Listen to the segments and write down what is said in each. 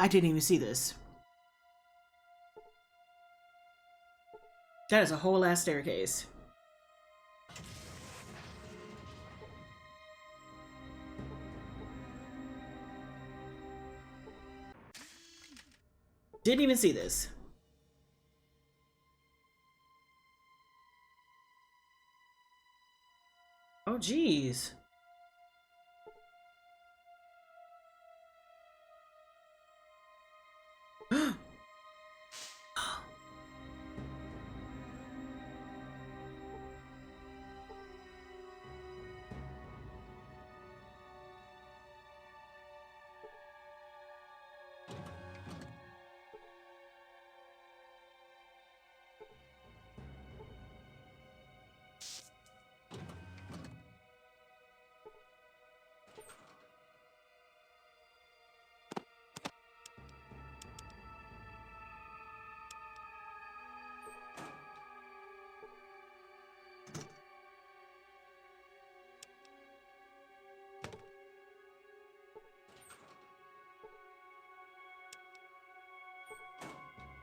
I didn't even see this. That is a whole ass staircase. Didn't even see this. Oh, geez.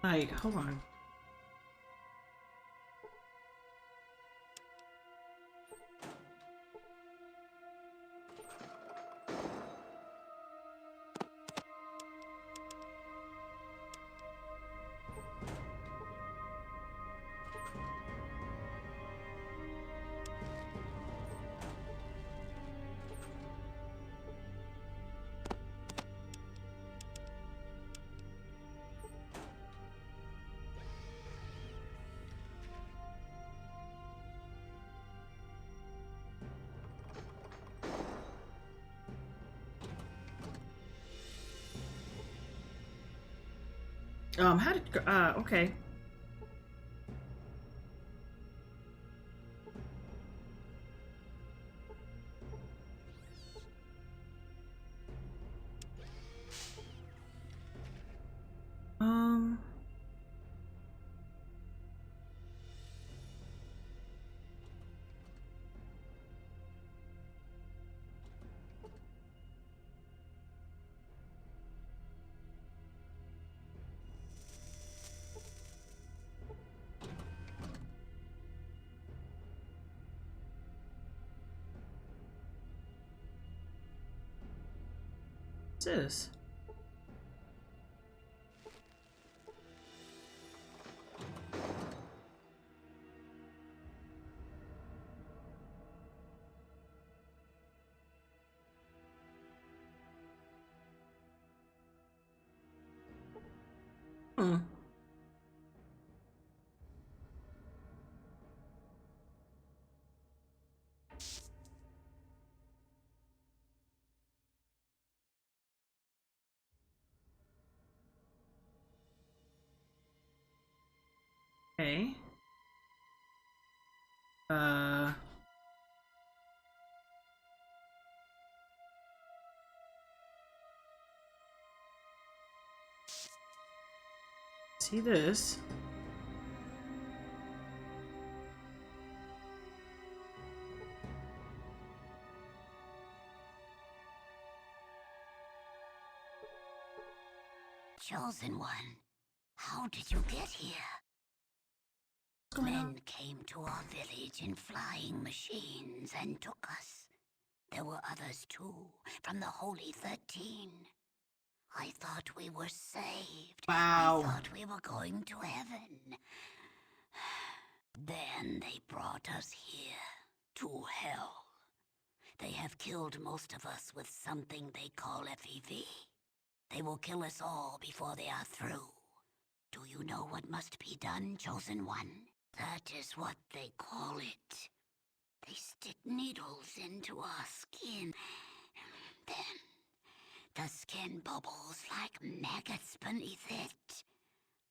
Like, hold on. How did, okay. Um, what's this? Hmm. Okay. Uh, see this? Chosen One, how did you get here? What's going on? Men came to our village in flying machines and took us. There were others too, from the Holy 13. I thought we were saved. Wow. I thought we were going to heaven. Then they brought us here, to hell. They have killed most of us with something they call FEV. They will kill us all before they are through. Do you know what must be done, Chosen One? That is what they call it. They stick needles into our skin. Then, the skin bubbles like maggots beneath it.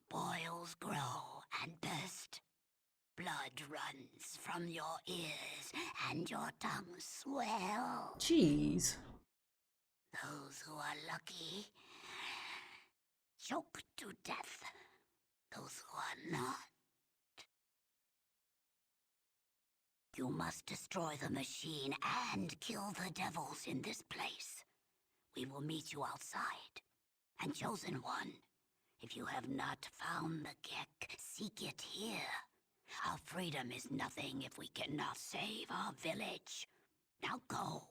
Boils grow and burst. Blood runs from your ears and your tongue swell. Jeez. Those who are lucky choke to death. Those who are not. You must destroy the machine and kill the devils in this place. We will meet you outside. And chosen one, if you have not found the Gek, seek it here. Our freedom is nothing if we cannot save our village. Now go.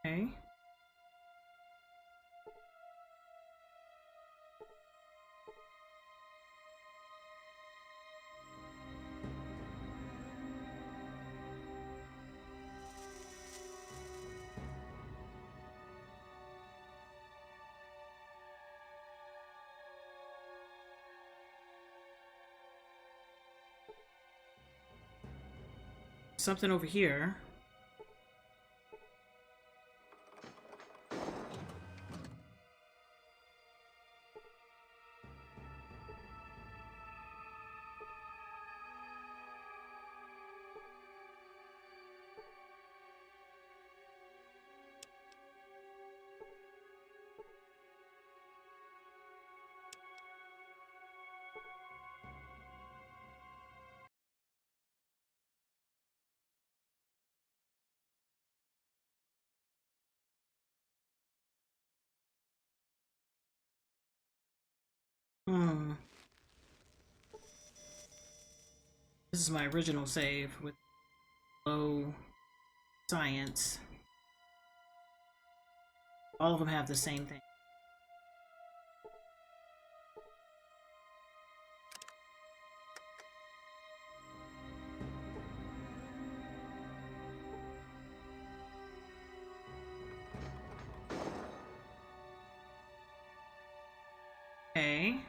Okay. Something over here. Hmm. This is my original save with low science. All of them have the same thing. Okay.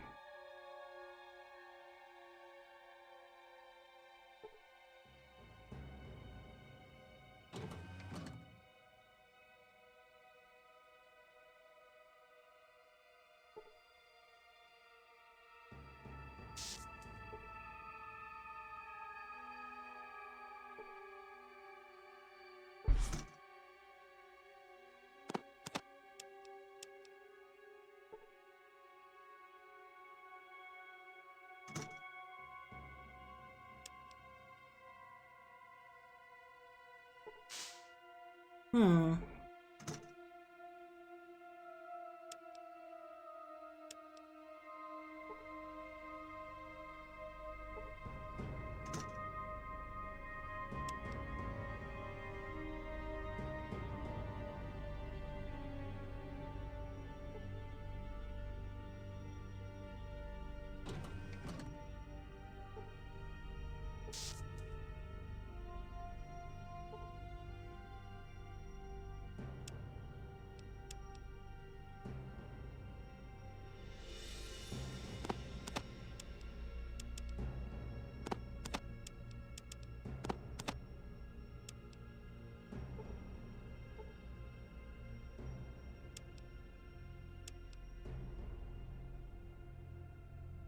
Hmm.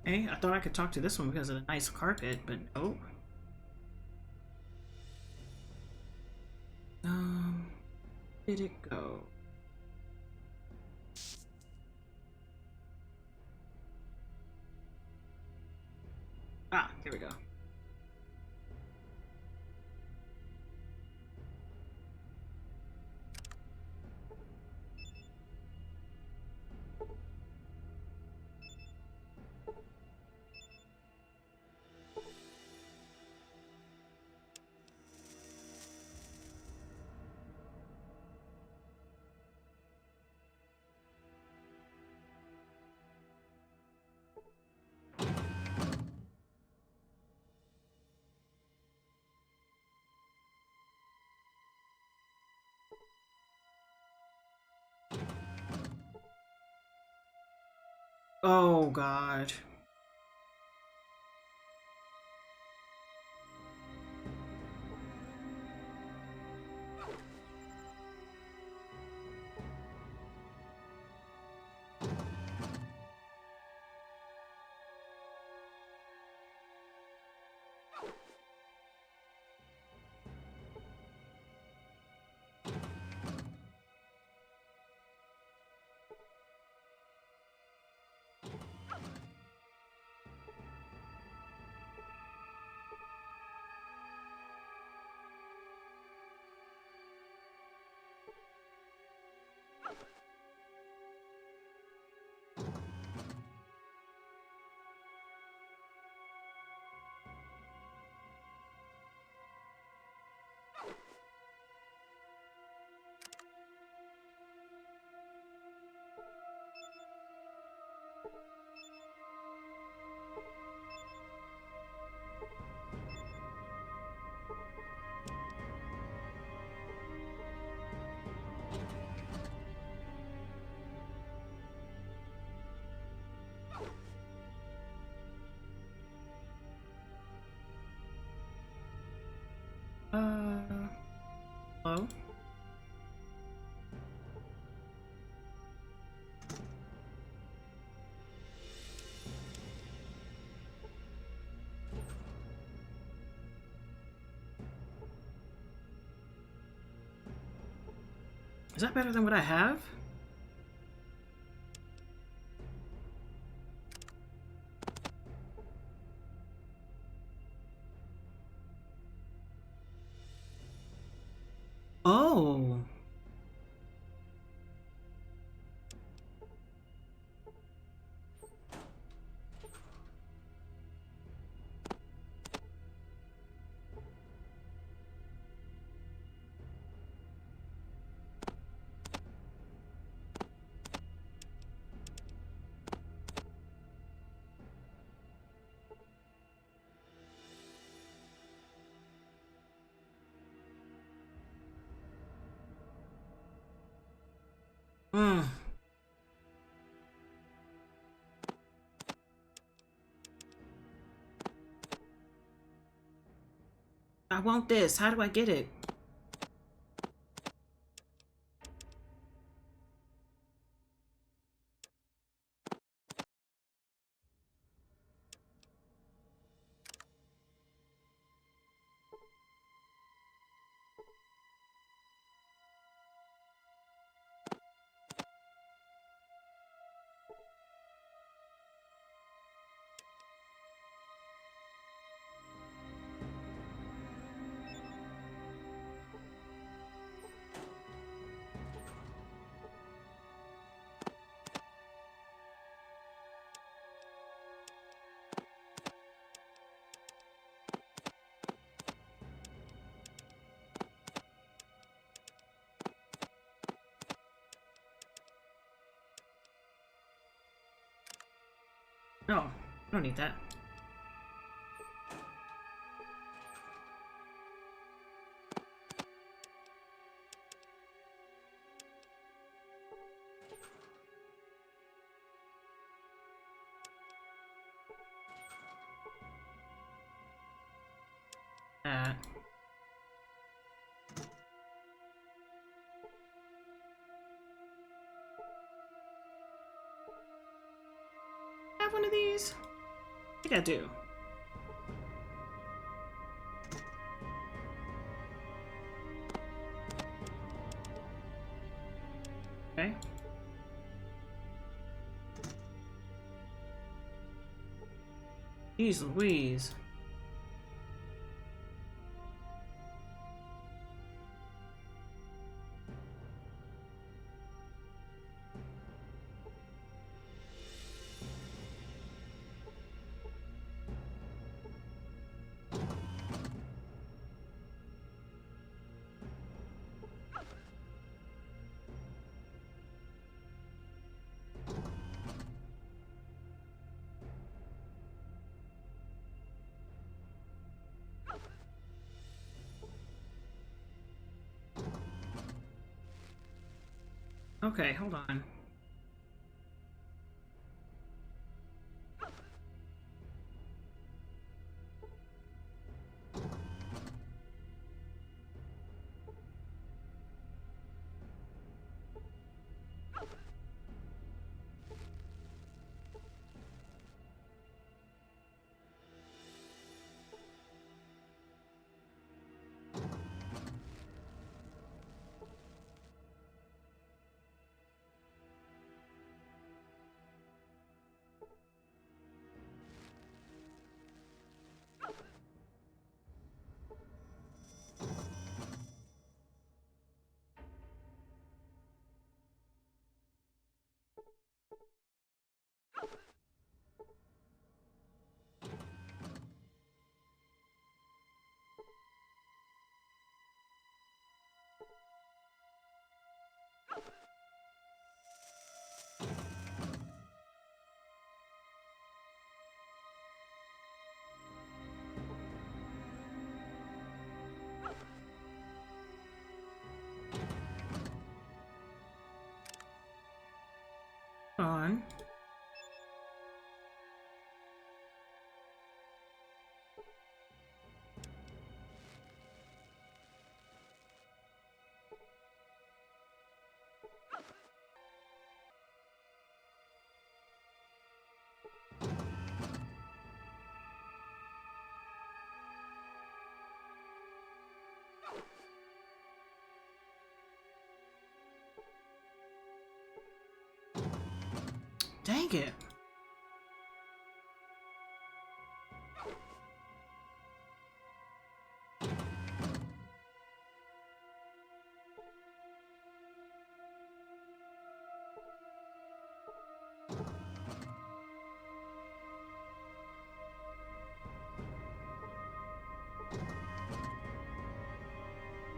Hey, I thought I could talk to this one because of the nice carpet, but nope. Where did it go? Ah, here we go. Oh god. Is that better than what I have? Oh. Hmm. I want this. How do I get it? No, I don't need that. That. Have one of these? I think I do. Okay. Jeez Louise. Okay, hold on. Dang it.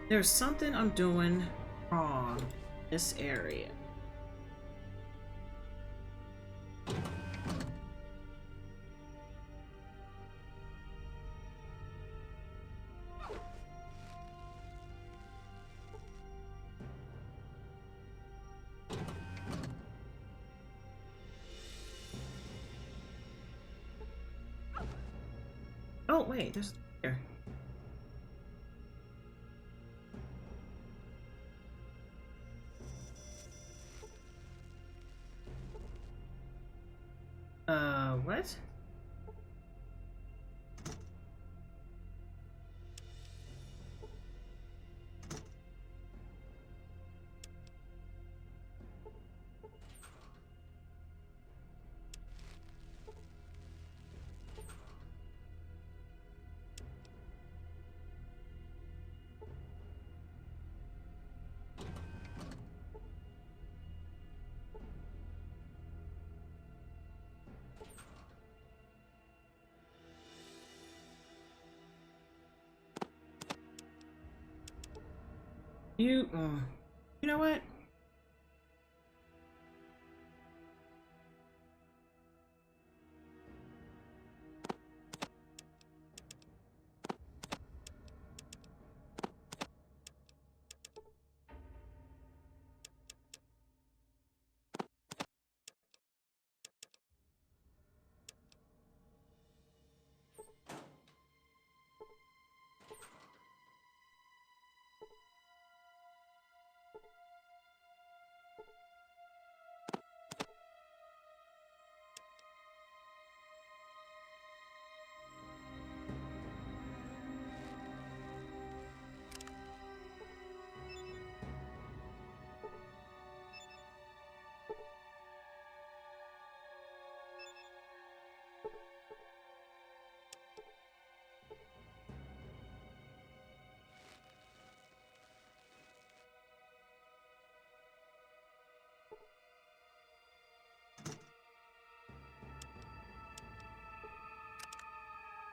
There's something I'm doing wrong in this area. Oh, wait, there's here. What? You know what?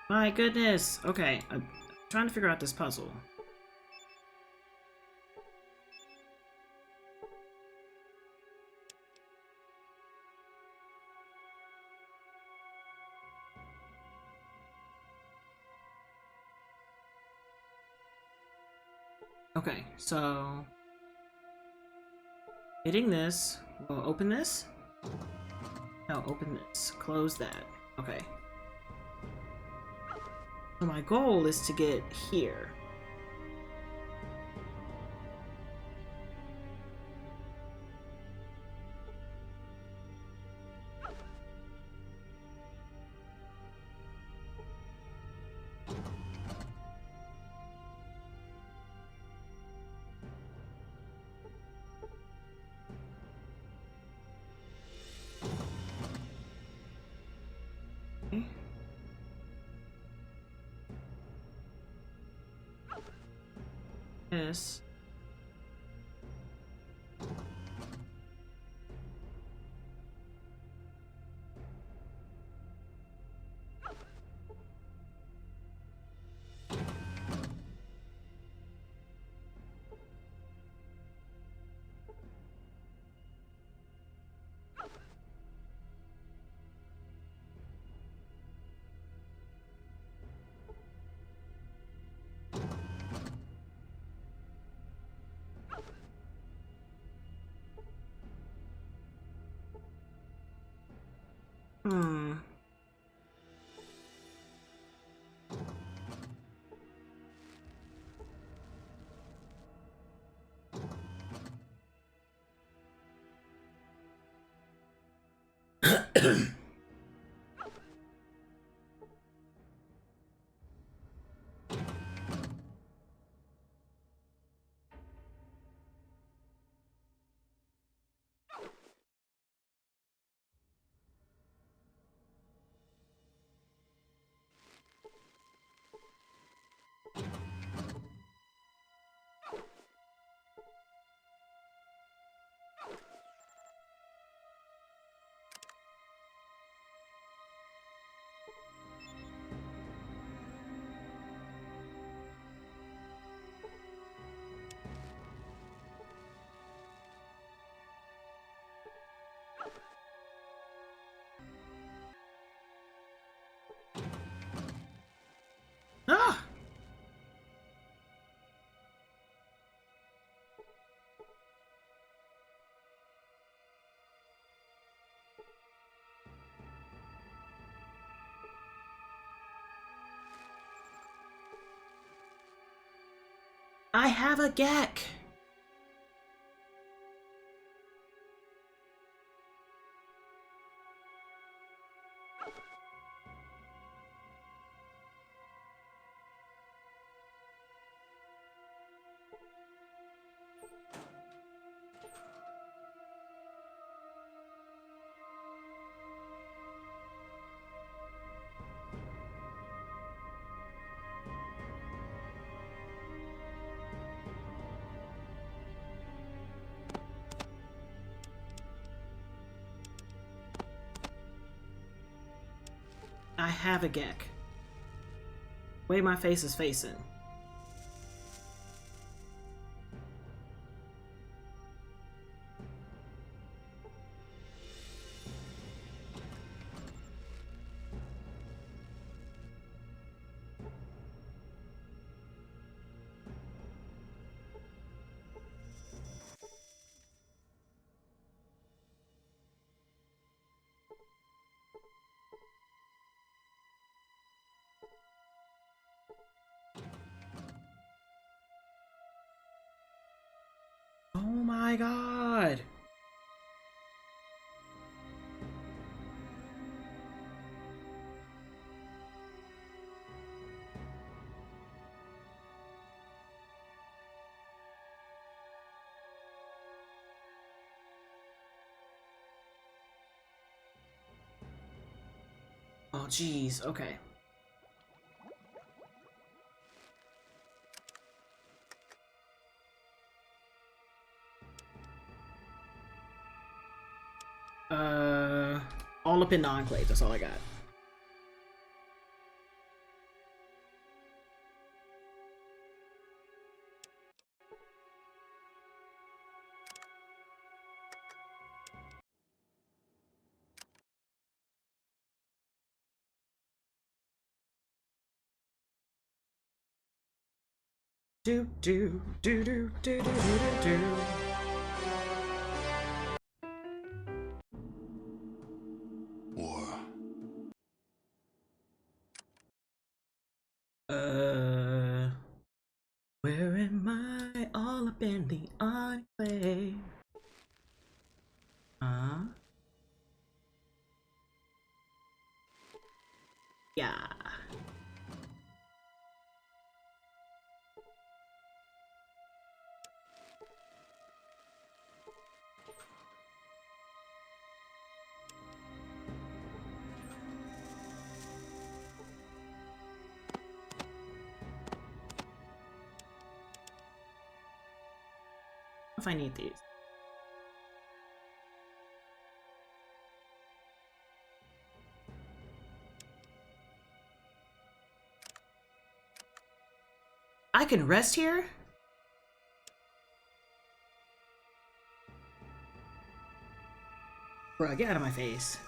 My goodness. Okay, I'm trying to figure out this puzzle. Okay, so hitting this will open this. No, open this. Close that. Okay. So my goal is to get here. Okay. This. I have a Gek! I have a Gek. Way my face is facing. Oh my god! Oh jeez, okay. All up in the Enclave, that's all I got. Do do do do do do do do. Or Where am I? All up in the Enclave. Huh? Yeah. If I need these. I can rest here? Bruh, get out of my face.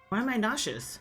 Why am I nauseous?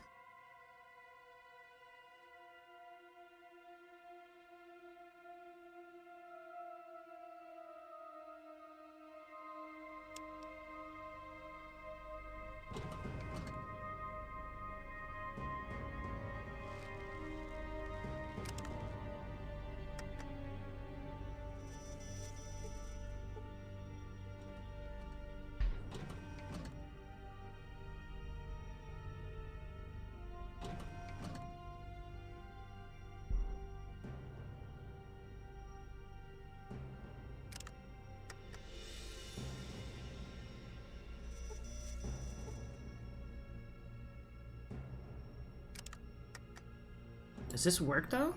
Does this work though?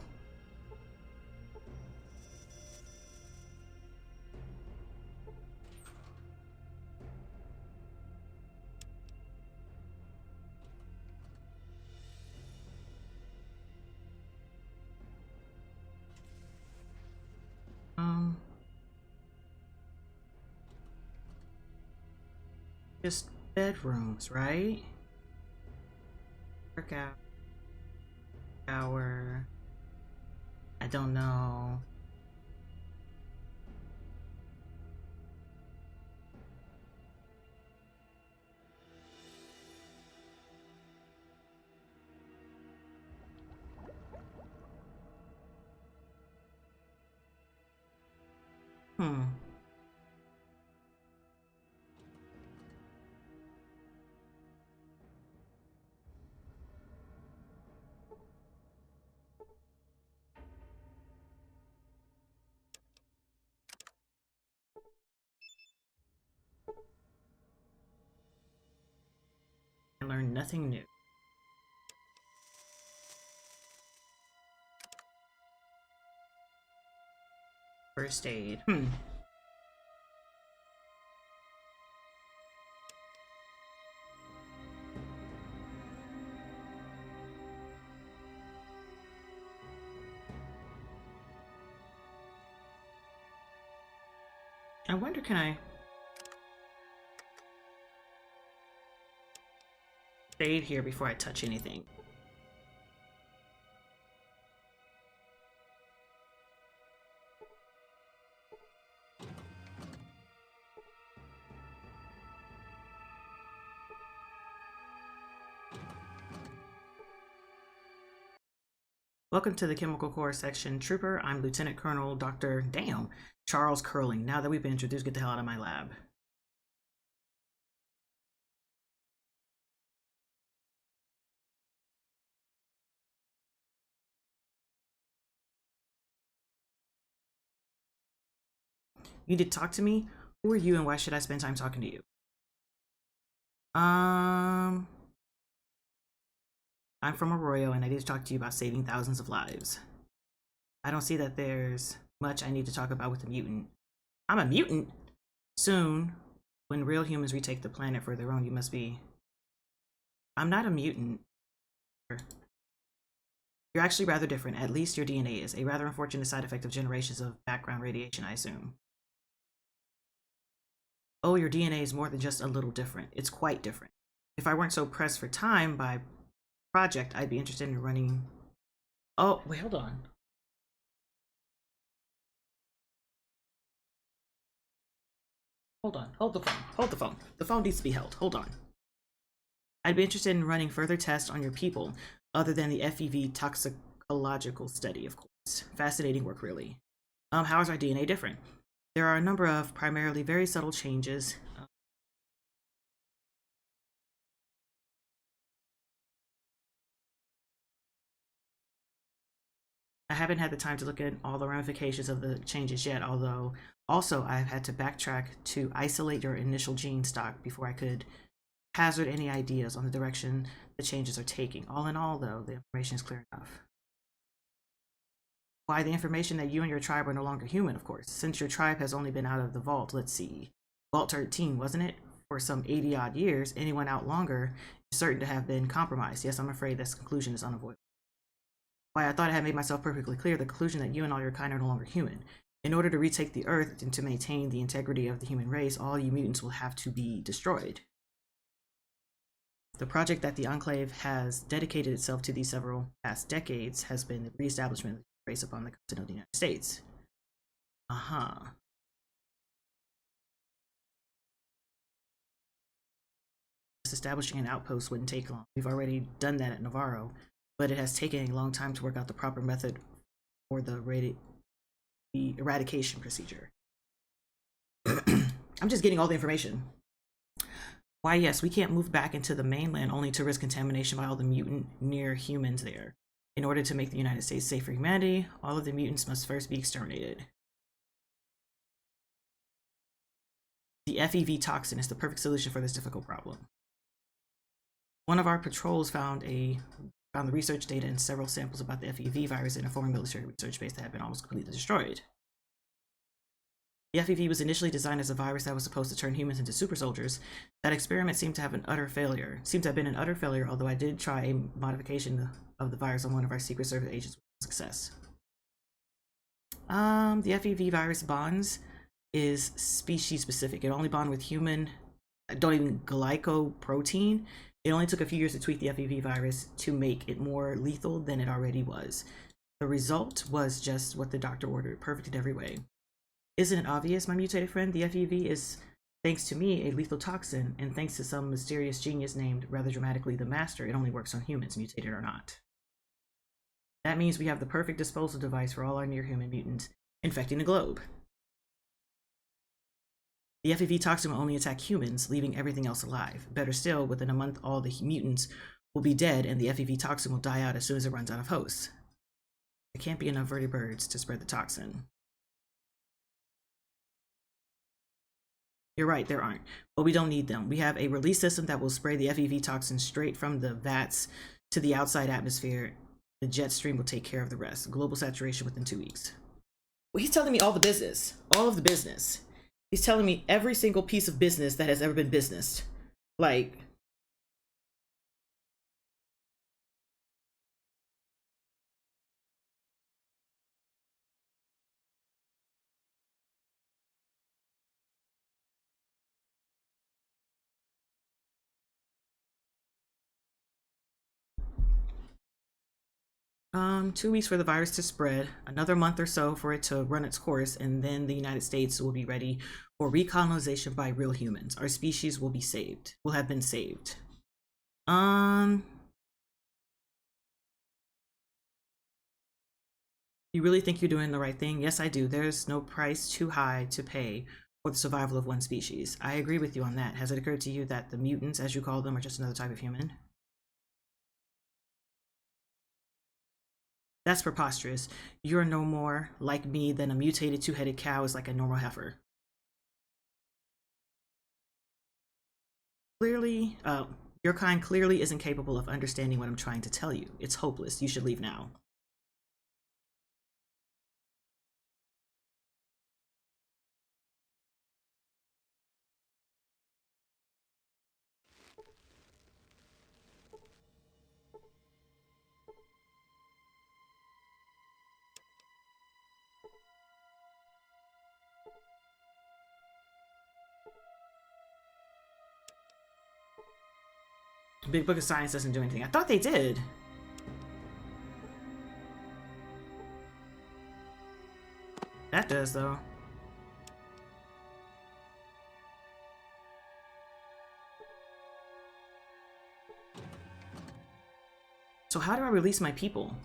Just bedrooms, right? Workout. Shower. I don't know. Hmm. I learned nothing new. First aid. Hmm. I wonder, can I save here before I touch anything? Welcome to the Chemical Core Section. Trooper, I'm Lieutenant Colonel Dr. Charles Curling. Now that we've been introduced, get the hell out of my lab. You did talk to me? Who are you and why should I spend time talking to you? I'm from Arroyo and I need to talk to you about saving thousands of lives. I don't see that there's much I need to talk about with a mutant. I'm a mutant? Soon, when real humans retake the planet for their own, you must be... I'm not a mutant. You're actually rather different. At least your DNA is. A rather unfortunate side effect of generations of background radiation, I assume. Oh, your DNA is more than just a little different. It's quite different. If I weren't so pressed for time by project, I'd be interested in running... Oh, wait, hold on. Hold on. Hold the phone. Hold the phone. The phone needs to be held. Hold on. I'd be interested in running further tests on your people, other than the FEV toxicological study, of course. Fascinating work, really. How is our DNA different? There are a number of primarily very subtle changes. I haven't had the time to look at all the ramifications of the changes yet, although also I've had to backtrack to isolate your initial gene stock before I could hazard any ideas on the direction the changes are taking. All in all, though, the information is clear enough. Why, the information that you and your tribe are no longer human, of course. Since your tribe has only been out of the vault, let's see, Vault 13, wasn't it? For some 80-odd years, anyone out longer is certain to have been compromised. Yes, I'm afraid this conclusion is unavoidable. Why, I thought I had made myself perfectly clear, the conclusion that you and all your kind are no longer human. In order to retake the Earth and to maintain the integrity of the human race, all you mutants will have to be destroyed. The project that the Enclave has dedicated itself to these several past decades has been the reestablishment of the race upon the continent of the United States. Establishing an outpost wouldn't take long. We've already done that at Navarro, but it has taken a long time to work out the proper method for the eradication procedure. I'm just getting all the information. Why, yes, we can't move back into the mainland only to risk contamination by all the mutant near humans there. In order to make the United States safe for humanity, all of the mutants must first be exterminated. The FEV toxin is the perfect solution for this difficult problem. One of our patrols found the research data and several samples about the FEV virus in a former military research base that had been almost completely destroyed. The FEV was initially designed as a virus that was supposed to turn humans into super soldiers. That experiment seemed to have been an utter failure, although I did try a modification of the virus on one of our Secret Service agents with success. The FEV virus bonds is species specific. It only bonds with human, don't even glycoprotein. It only took a few years to tweak the FEV virus to make it more lethal than it already was. The result was just what the doctor ordered, perfect in every way. Isn't it obvious, my mutated friend? The FEV is, thanks to me, a lethal toxin, and thanks to some mysterious genius named, rather dramatically, the Master, it only works on humans, mutated or not. That means we have the perfect disposal device for all our near-human mutants infecting the globe. The FEV toxin will only attack humans, leaving everything else alive. Better still, within a month, all the mutants will be dead, and the FEV toxin will die out as soon as it runs out of hosts. There can't be enough vertebrates to spread the toxin. You're right, there aren't, but we don't need them. We have a release system that will spray the FEV toxin straight from the vats to the outside atmosphere. The jet stream will take care of the rest. Global saturation within 2 weeks. Well, he's telling me all the business, all of the business. He's telling me every single piece of business that has ever been businessed. Like, two weeks for the virus to spread, another month or so for it to run its course, and then the United States will be ready for recolonization by real humans. Our species will be saved, will have been saved. You really think you're doing the right thing? Yes, I do. There's no price too high to pay for the survival of one species. I agree with you on that. Has it occurred to you that the mutants, as you call them, are just another type of human? That's preposterous. You're no more like me than a mutated two-headed cow is like a normal heifer. Clearly, your kind clearly isn't capable of understanding what I'm trying to tell you. It's hopeless. You should leave now. Big Book of Science doesn't do anything. I thought they did. That does, though. So how do I release my people?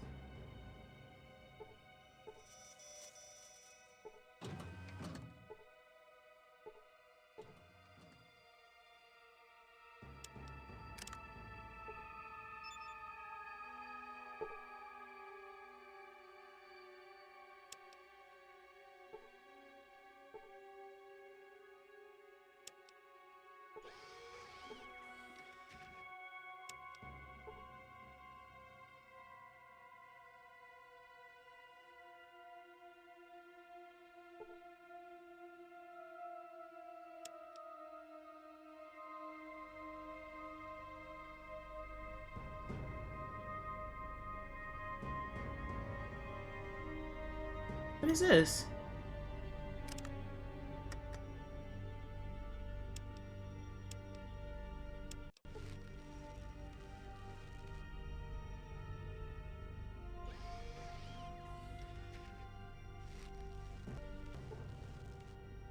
What is this?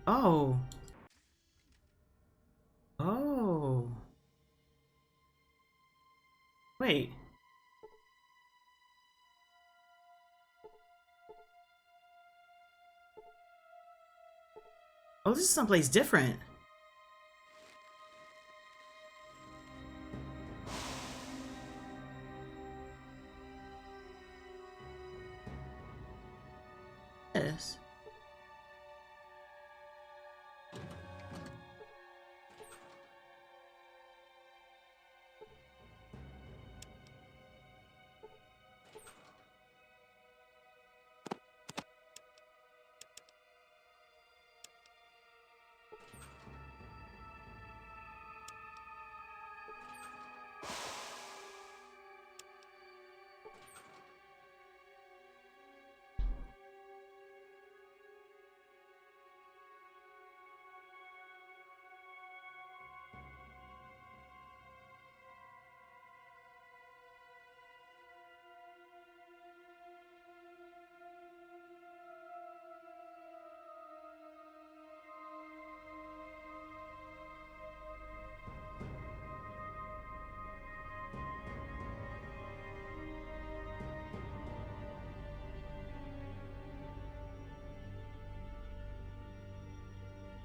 Oh. Oh. Wait. Oh, this is someplace different. Yes.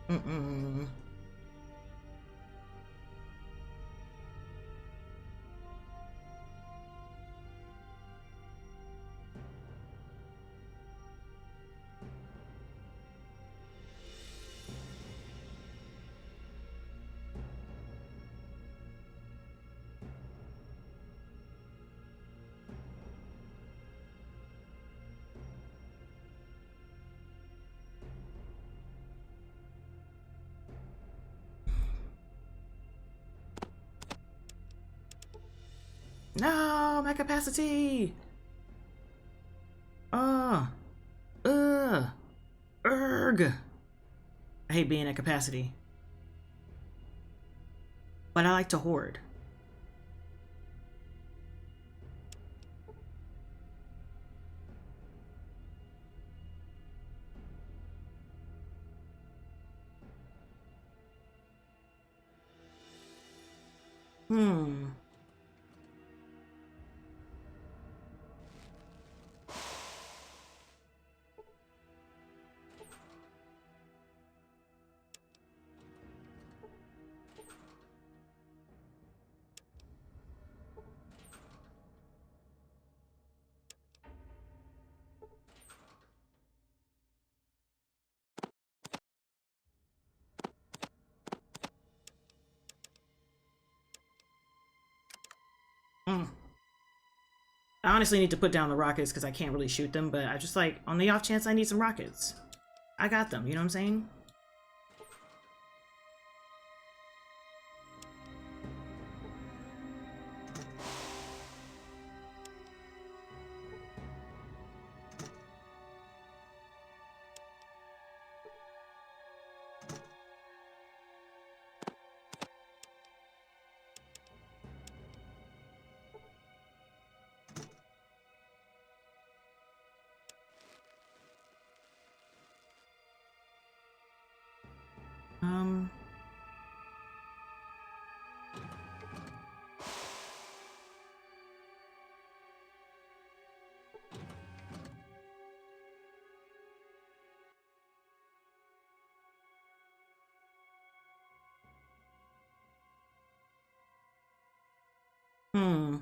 Mm-mm. No, my capacity. Uh, uh, erg. I hate being at capacity, but I like to hoard. Hmm. Mm. I honestly need to put down the rockets because I can't really shoot them, but I just like, on the off chance I need some rockets. I got them, you know what I'm saying? Um, hmm.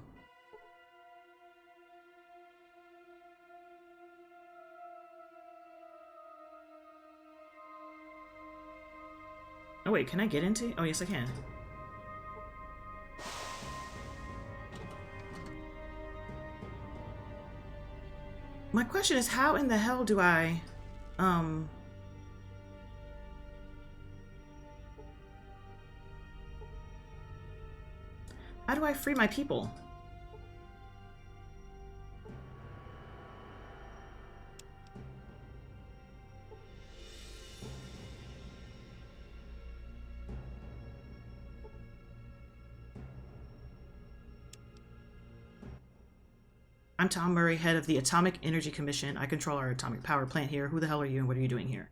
Oh wait, can I get into? Oh yes, I can. My question is, how in the hell do I, um, how do I free my people? I'm Tom Murray, head of the Atomic Energy Commission. I control our atomic power plant here. Who the hell are you and what are you doing here?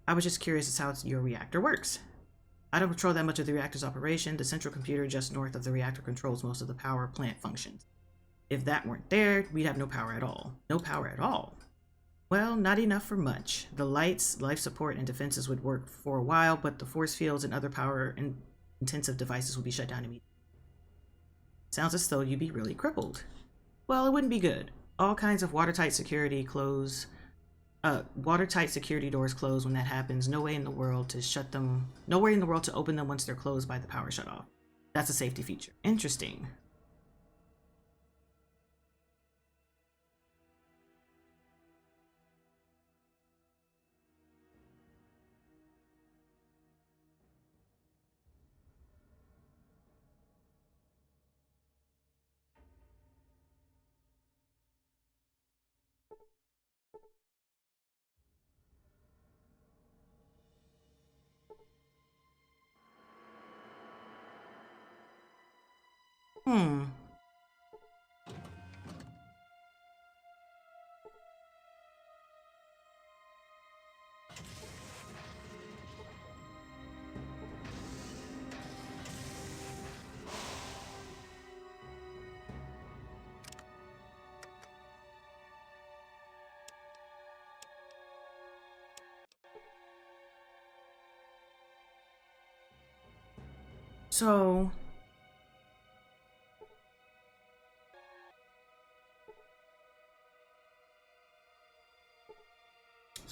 I was just curious as to how your reactor works. I don't control that much of the reactor's operation. The central computer just north of the reactor controls most of the power plant functions. If that weren't there, we'd have no power at all. No power at all. Well, not enough for much. The lights, life support, and defenses would work for a while, but the force fields and other power-intensive devices would be shut down immediately. Sounds as though you'd be really crippled. Well, it wouldn't be good. All kinds of watertight security doors close when that happens. No way in the world to shut them. Nowhere in the world to open them once they're closed by the power shut off. That's a safety feature. Interesting. Hmm. So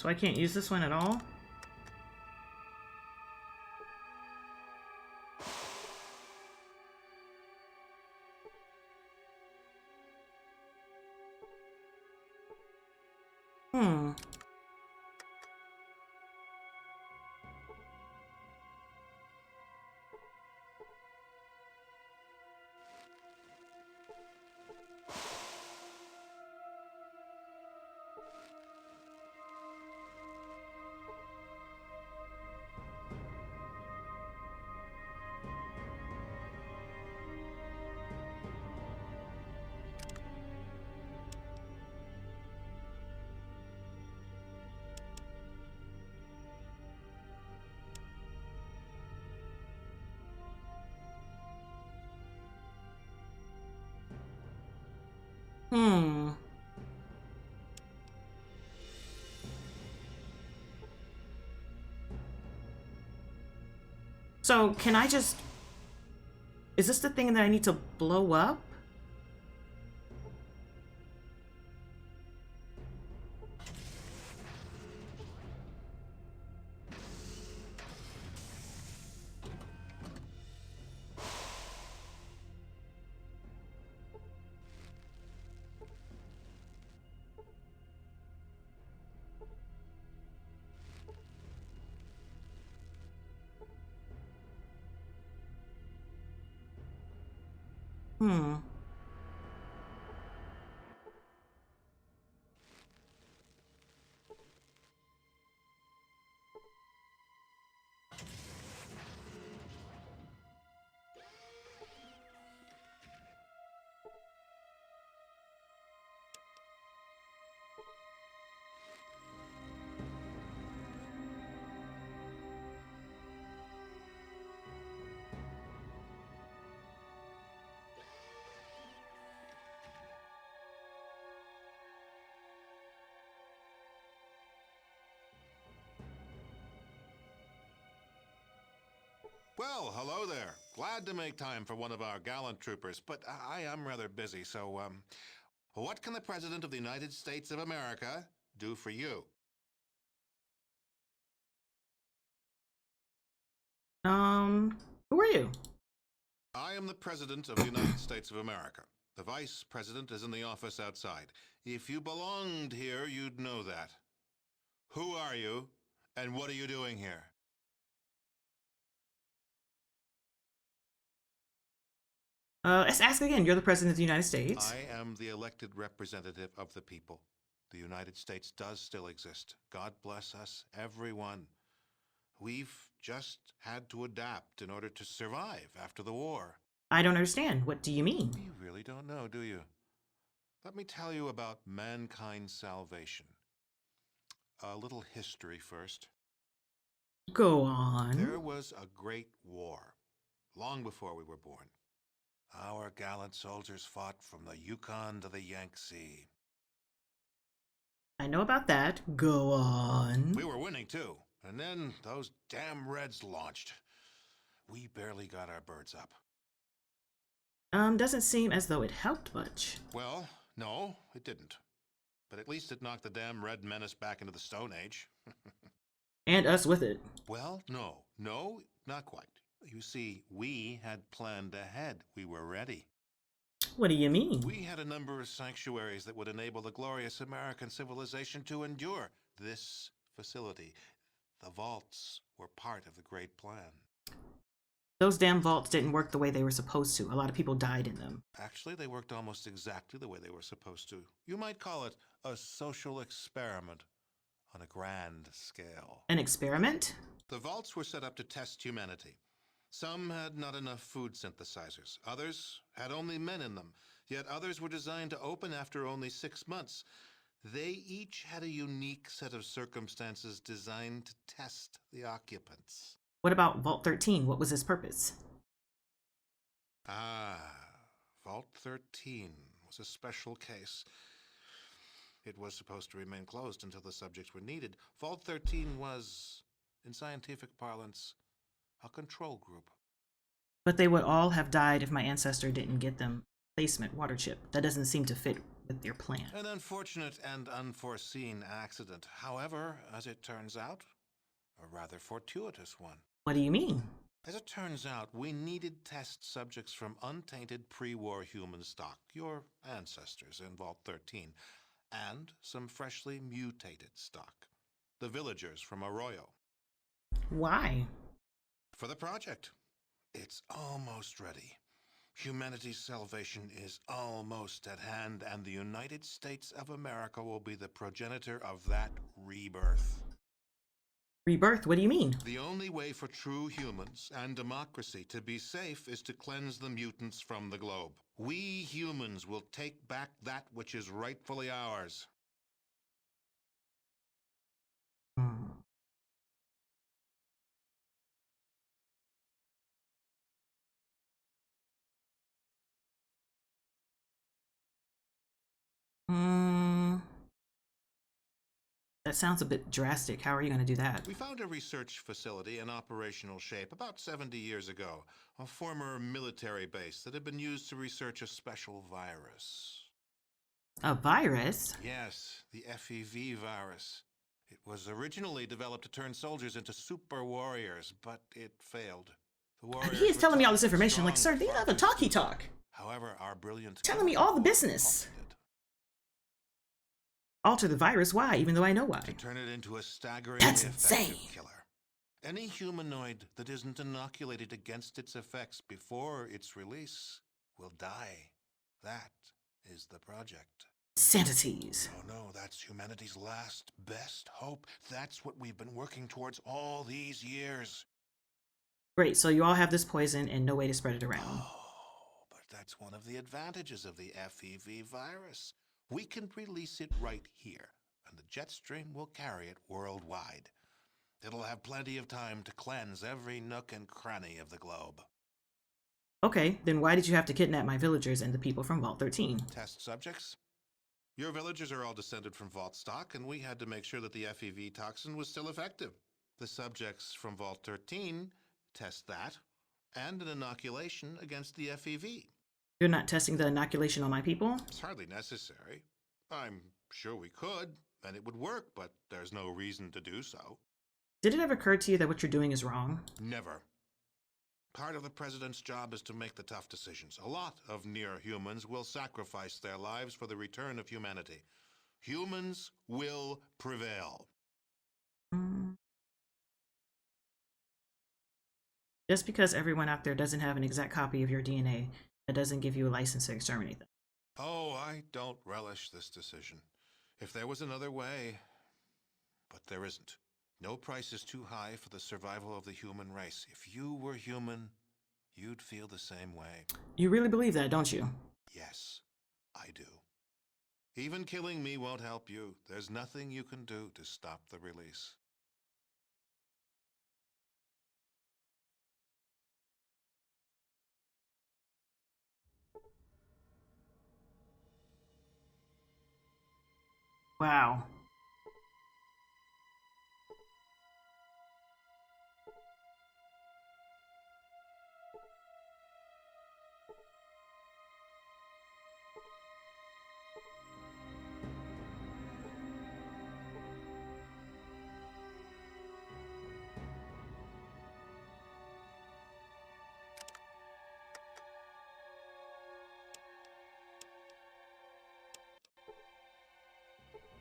I can't use this one at all? Hmm. Hmm. So can I just... Is this the thing that I need to blow up? Hmm. Well, hello there. Glad to make time for one of our gallant troopers, but I am rather busy, so, what can the President of the United States of America do for you? Who are you? I am the President of the United States of America. The Vice President is in the office outside. If you belonged here, you'd know that. Who are you, and what are you doing here? Let's ask again. You're the President of the United States. I am the elected representative of the people. The United States does still exist. God bless us, everyone. We've just had to adapt in order to survive after the war. I don't understand. What do you mean? You really don't know, do you? Let me tell you about mankind's salvation. A little history first. Go on. There was a great war, long before we were born. Our gallant soldiers fought from the Yukon to the Yangtze. I know about that. Go on. We were winning, too. And then those damn Reds launched. We barely got our birds up. Doesn't seem as though it helped much. Well, no, it didn't. But at least it knocked the damn Red Menace back into the Stone Age. And us with it. Well, no, not quite. You see, we had planned ahead. We were ready. What do you mean? We had a number of sanctuaries that would enable the glorious American civilization to endure. This facility, the vaults, were part of the great plan. Those damn vaults didn't work the way they were supposed to. A lot of people died in them. Actually, they worked almost exactly the way they were supposed to. You might call it a social experiment on a grand scale. An experiment? The vaults were set up to test humanity. Some had not enough food synthesizers. Others had only men in them. Yet others were designed to open after only 6 months. They each had a unique set of circumstances designed to test the occupants. What about Vault 13? What was its purpose? Ah, Vault 13 was a special case. It was supposed to remain closed until the subjects were needed. Vault 13 was, in scientific parlance, a control group. But they would all have died if my ancestor didn't get them placement water chip. That doesn't seem to fit with your plan. An unfortunate and unforeseen accident. However, as it turns out, a rather fortuitous one. What do you mean? As it turns out, we needed test subjects from untainted pre-war human stock, your ancestors in Vault 13, and some freshly mutated stock, the villagers from Arroyo. Why? For the project. It's almost ready. Humanity's salvation is almost at hand, and the United States of America will be the progenitor of that rebirth. Rebirth? What do you mean? The only way for true humans and democracy to be safe is to cleanse the mutants from the globe. We humans will take back that which is rightfully ours. Hmm. That sounds a bit drastic. How are you going to do that? We found a research facility in operational shape about 70 years ago, a former military base that had been used to research a special virus. A virus? Yes, the FEV virus. It was originally developed to turn soldiers into super warriors, but it failed. The warriors He is were telling me all tough this and information. Like, strong, sir, these far are the too talky stupid. talk. However, our brilliant Telling me all the captain business. halted it. Alter the virus? Why? Even though I know why. To turn it into a staggeringly That's effective insane. killer. Any humanoid that isn't inoculated against its effects before its release will die. That is the project. Sanities. Oh no, that's humanity's last best hope. That's what we've been working towards all these years. Great, so you all have this poison and no way to spread it around. Oh, but that's one of the advantages of the FEV virus. We can release it right here, and the jet stream will carry it worldwide. It'll have plenty of time to cleanse every nook and cranny of the globe. Okay, then why did you have to kidnap my villagers and the people from Vault 13? Test subjects? Your villagers are all descended from Vault stock, and we had to make sure that the FEV toxin was still effective. The subjects from Vault 13 test that, and an inoculation against the FEV. You're not testing the inoculation on my people? It's hardly necessary. I'm sure we could, and it would work, but there's no reason to do so. Did it ever occur to you that what you're doing is wrong? Never. Part of the president's job is to make the tough decisions. A lot of near-humans will sacrifice their lives for the return of humanity. Humans will prevail. Just because everyone out there doesn't have an exact copy of your DNA, that doesn't give you a license to exterminate them. Oh, I don't relish this decision. If there was another way, but there isn't. No price is too high for the survival of the human race. If you were human, you'd feel the same way. You really believe that, don't you? Yes, I do. Even killing me won't help you. There's nothing you can do to stop the release. Wow.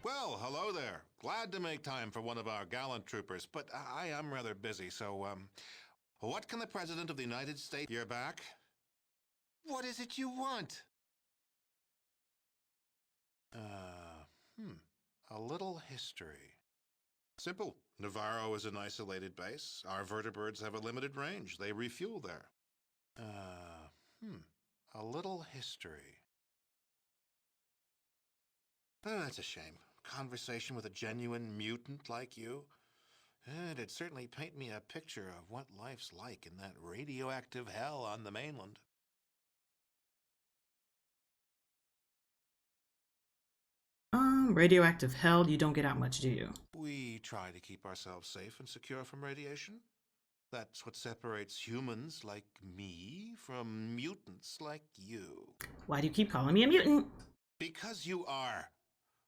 Well, hello there. Glad to make time for one of our gallant troopers, but I am rather busy, so, what can the President of the United States... You're back? What is it you want? A little history. Simple. Navarro is an isolated base. Our vertebrates have a limited range. They refuel there. A little history. Oh, that's a shame. Conversation with a genuine mutant like you. It'd certainly paint me a picture of what life's like in that radioactive hell on the mainland. Radioactive hell, you don't get out much, do you? We try to keep ourselves safe and secure from radiation. That's what separates humans like me from mutants like you. Why do you keep calling me a mutant? Because you are.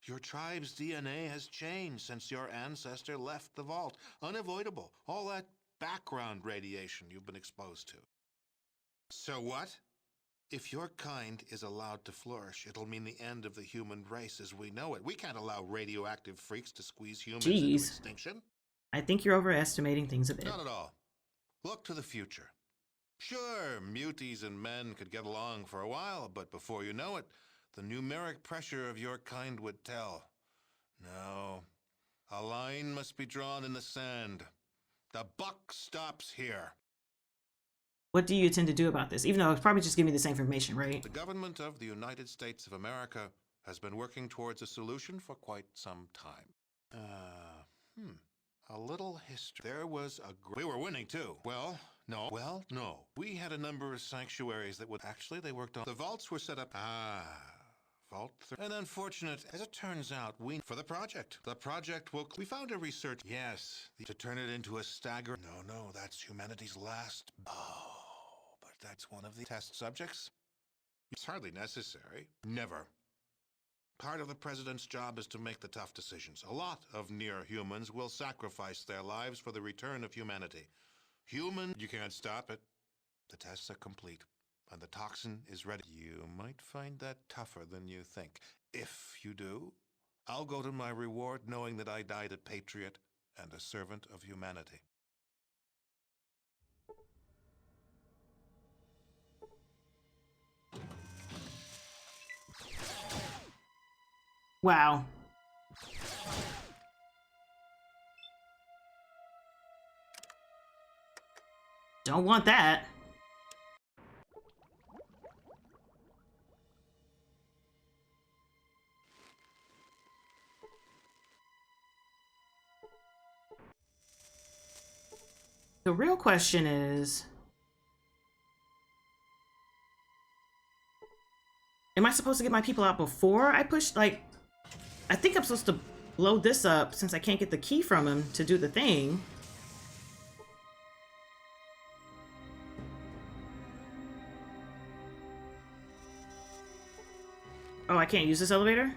Your tribe's DNA has changed since your ancestor left the vault. Unavoidable. All that background radiation you've been exposed to. So what? If your kind is allowed to flourish, it'll mean the end of the human race as we know it. We can't allow radioactive freaks to squeeze humans into Jeez. extinction. I think you're overestimating things a bit. Not at all. Look to the future. Sure, muties and men could get along for a while, but before you know it, the numeric pressure of your kind would tell. No, a line must be drawn in the sand. The buck stops here. What do you intend to do about this? Even though it's probably just give me this information, right? The government of the United States of America has been working towards a solution for quite some time. A little history. There was a we were winning too. Well, no. We had a number of sanctuaries that would actually they worked on. The vaults were set up. Vault 3. And unfortunate, as it turns out, for the project. The project will. We found a research. Yes, to turn it into a stagger. No, that's humanity's last. Oh, but that's one of the test subjects. It's hardly necessary. Never. Part of the president's job is to make the tough decisions. A lot of near-humans will sacrifice their lives for the return of humanity. You can't stop it. The tests are complete, and the toxin is ready. You might find that tougher than you think. If you do, I'll go to my reward knowing that I died a patriot and a servant of humanity. Wow. Don't want that. The real question is, am I supposed to get my people out before I push? Like, I think I'm supposed to blow this up since I can't get the key from him to do the thing. Oh, I can't use this elevator?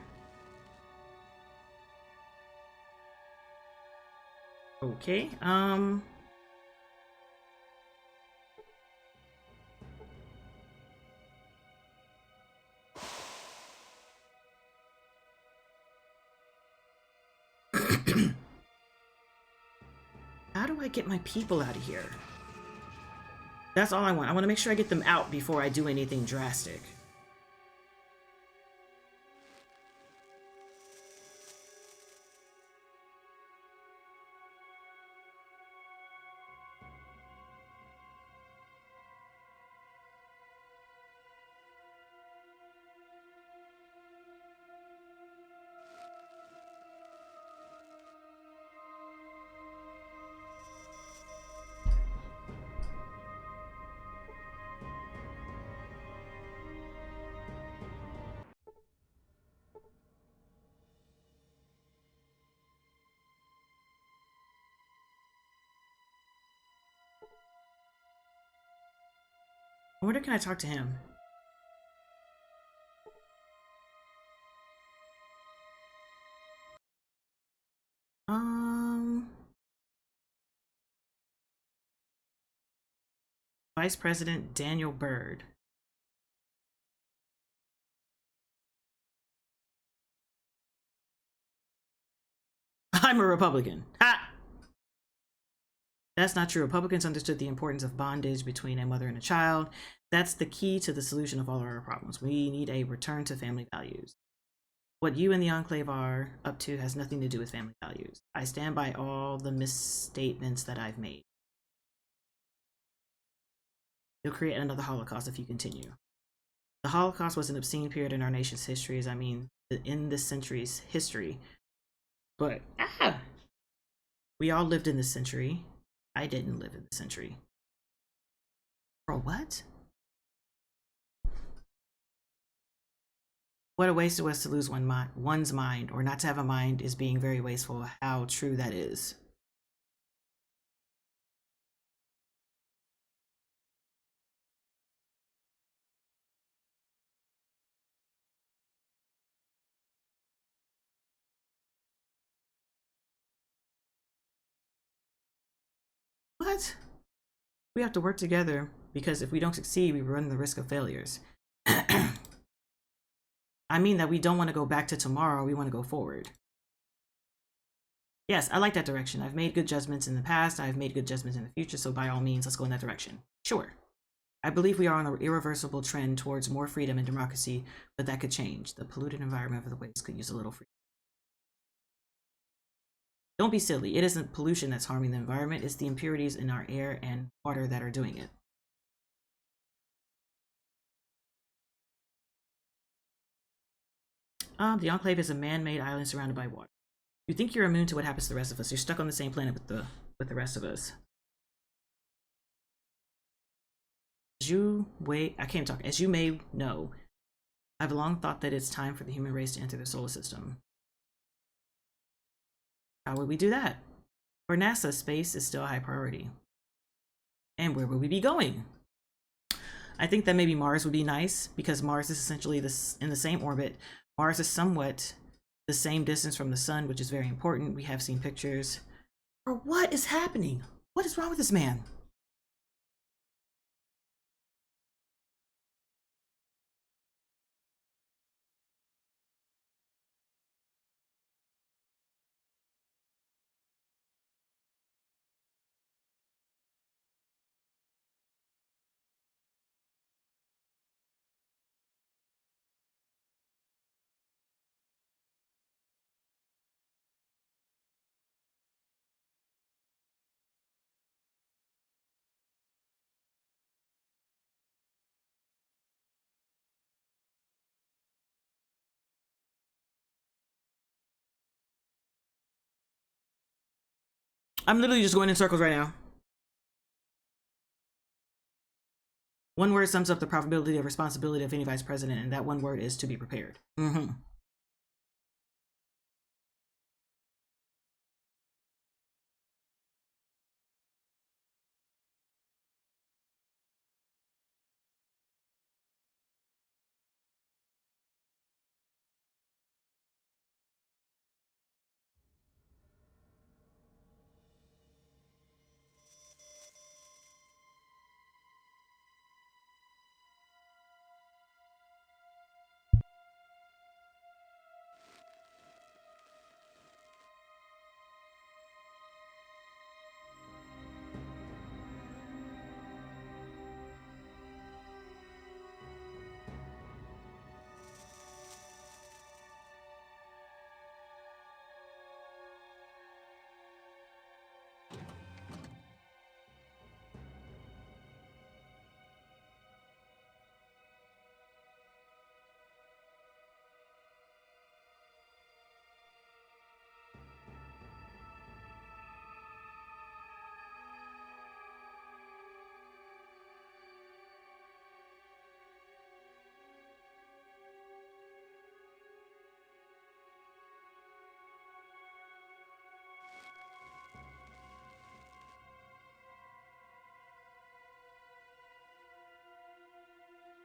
Okay, how do I get my people out of here? That's all I want. I want to make sure I get them out before I do anything drastic. I wonder, can I talk to him? Vice President Daniel Byrd. I'm a Republican. Ha! That's not true. Republicans understood the importance of bondage between a mother and a child. That's the key to the solution of all of our problems. We need a return to family values. What you and the Enclave are up to has nothing to do with family values. I stand by all the misstatements that I've made. You'll create another Holocaust if you continue. The Holocaust was an obscene period in our nation's history, in this century's history. But, we all lived in this century. I didn't live in this century. Bro, what? What a waste it was to lose one's mind, or not to have a mind is being very wasteful. How true that is. We have to work together because if we don't succeed, we run the risk of failures. I mean that we don't want to go back to tomorrow, we want to go forward. Yes, I like that direction. I've made good judgments in the past, I've made good judgments in the future, so by all means, let's go in that direction. Sure. I believe we are on an irreversible trend towards more freedom and democracy, but that could change. The polluted environment of the waste could use a little freedom. Don't be silly. It isn't pollution that's harming the environment, it's the impurities in our air and water that are doing it. The Enclave is a man-made island surrounded by water. You think you're immune to what happens to the rest of us. You're stuck on the same planet with the rest of us. As you may know, I've long thought that it's time for the human race to enter the solar system. How would we do that? For NASA, space is still a high priority. And where would we be going? I think that maybe Mars would be nice because Mars is essentially in the same orbit. Mars is somewhat the same distance from the sun, which is very important. We have seen pictures. Or what is happening? What is wrong with this man? I'm literally just going in circles right now. One word sums up the probability of responsibility of any vice president, and that one word is to be prepared.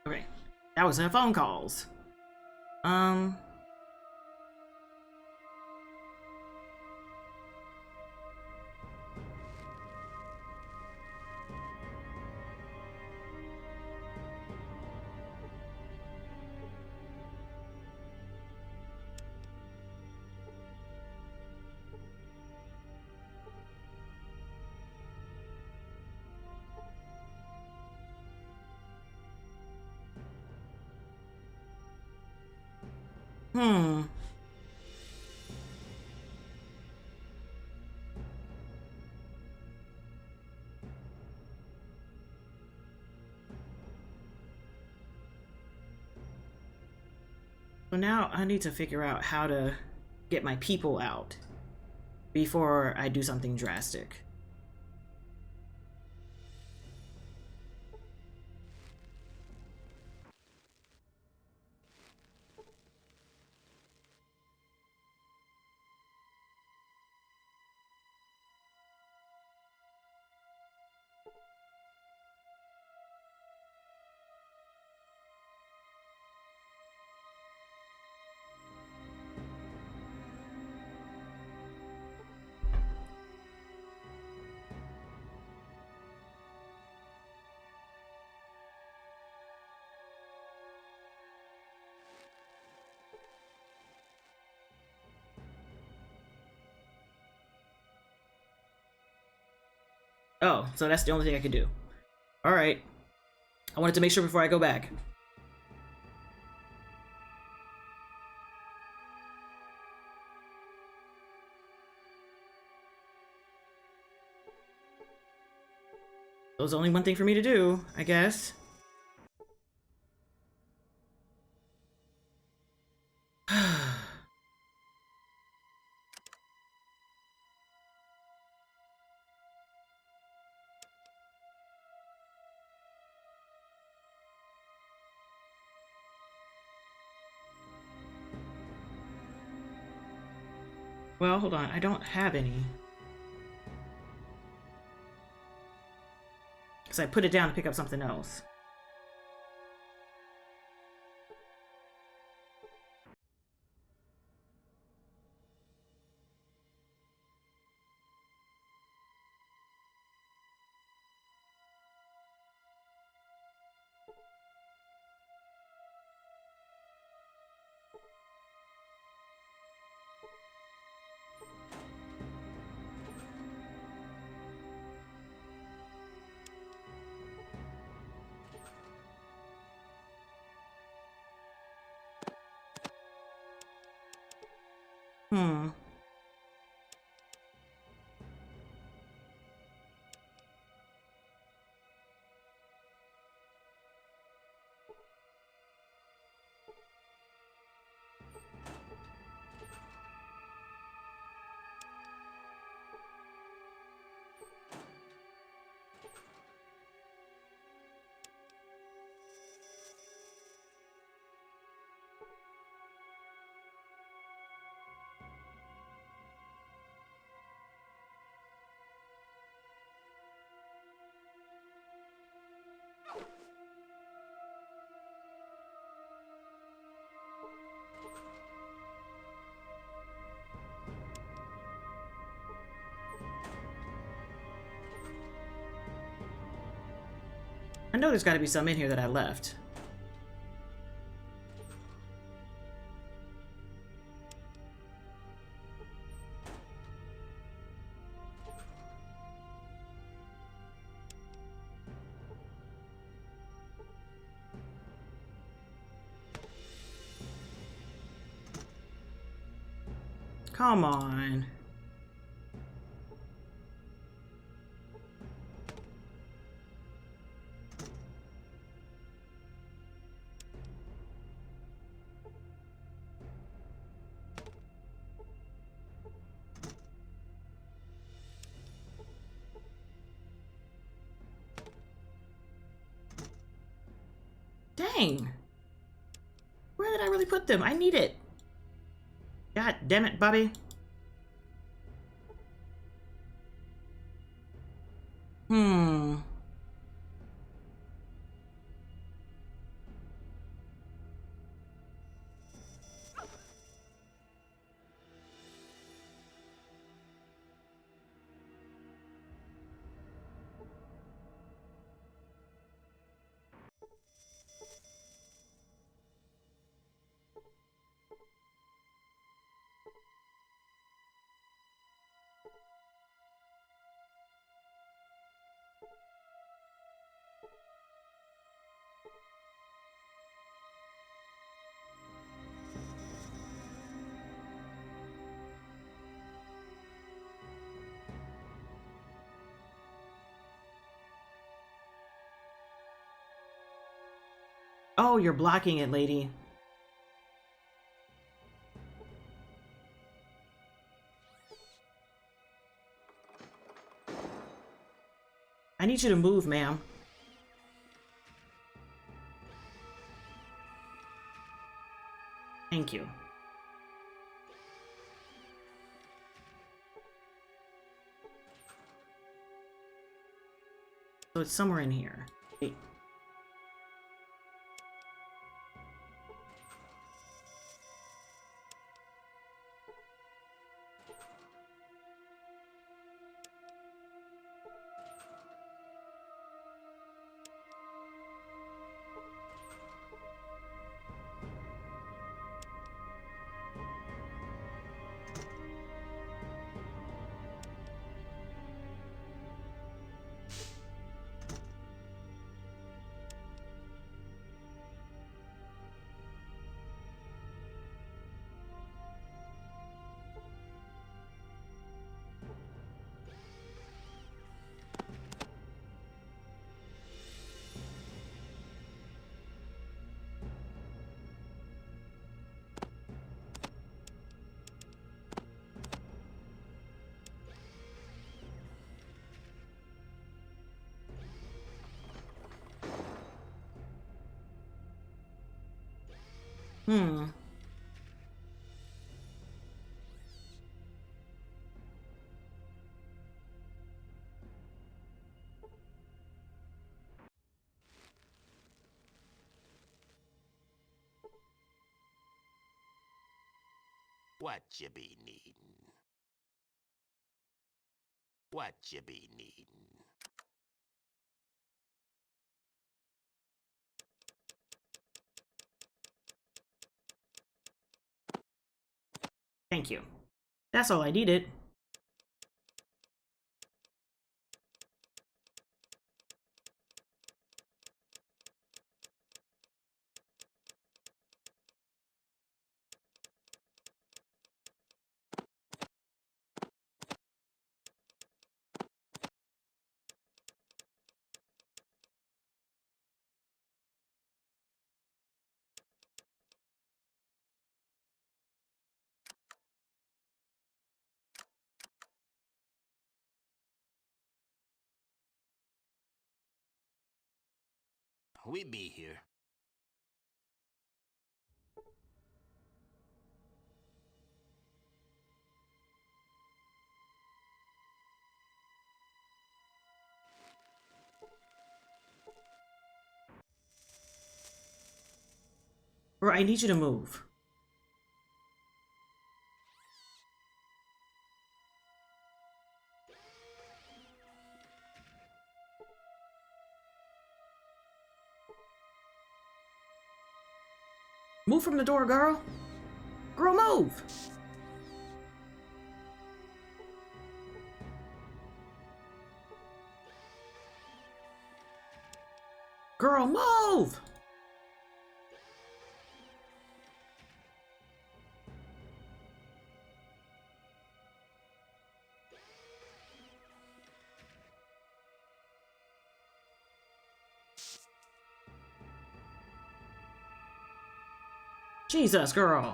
Okay, that was her phone calls. So now I need to figure out how to get my people out before I do something drastic. Oh, so that's the only thing I could do. Alright. I wanted to make sure before I go back. There's only one thing for me to do, I guess. Well, hold on. I don't have any. Because I put it down to pick up something else. Hmm. I know there's got to be some in here that I left. Come on. Dang. Where did I really put them? I need it. God damn it, Bobby. Hmm. Oh, you're blocking it, lady. I need you to move, ma'am. Thank you. So it's somewhere in here. Wait. What you be needin'? What you be needin'? Thank you. That's all I needed. We be here. Bro, I need you to move. Move from the door, girl. Girl, move. Girl, move. Jesus, girl.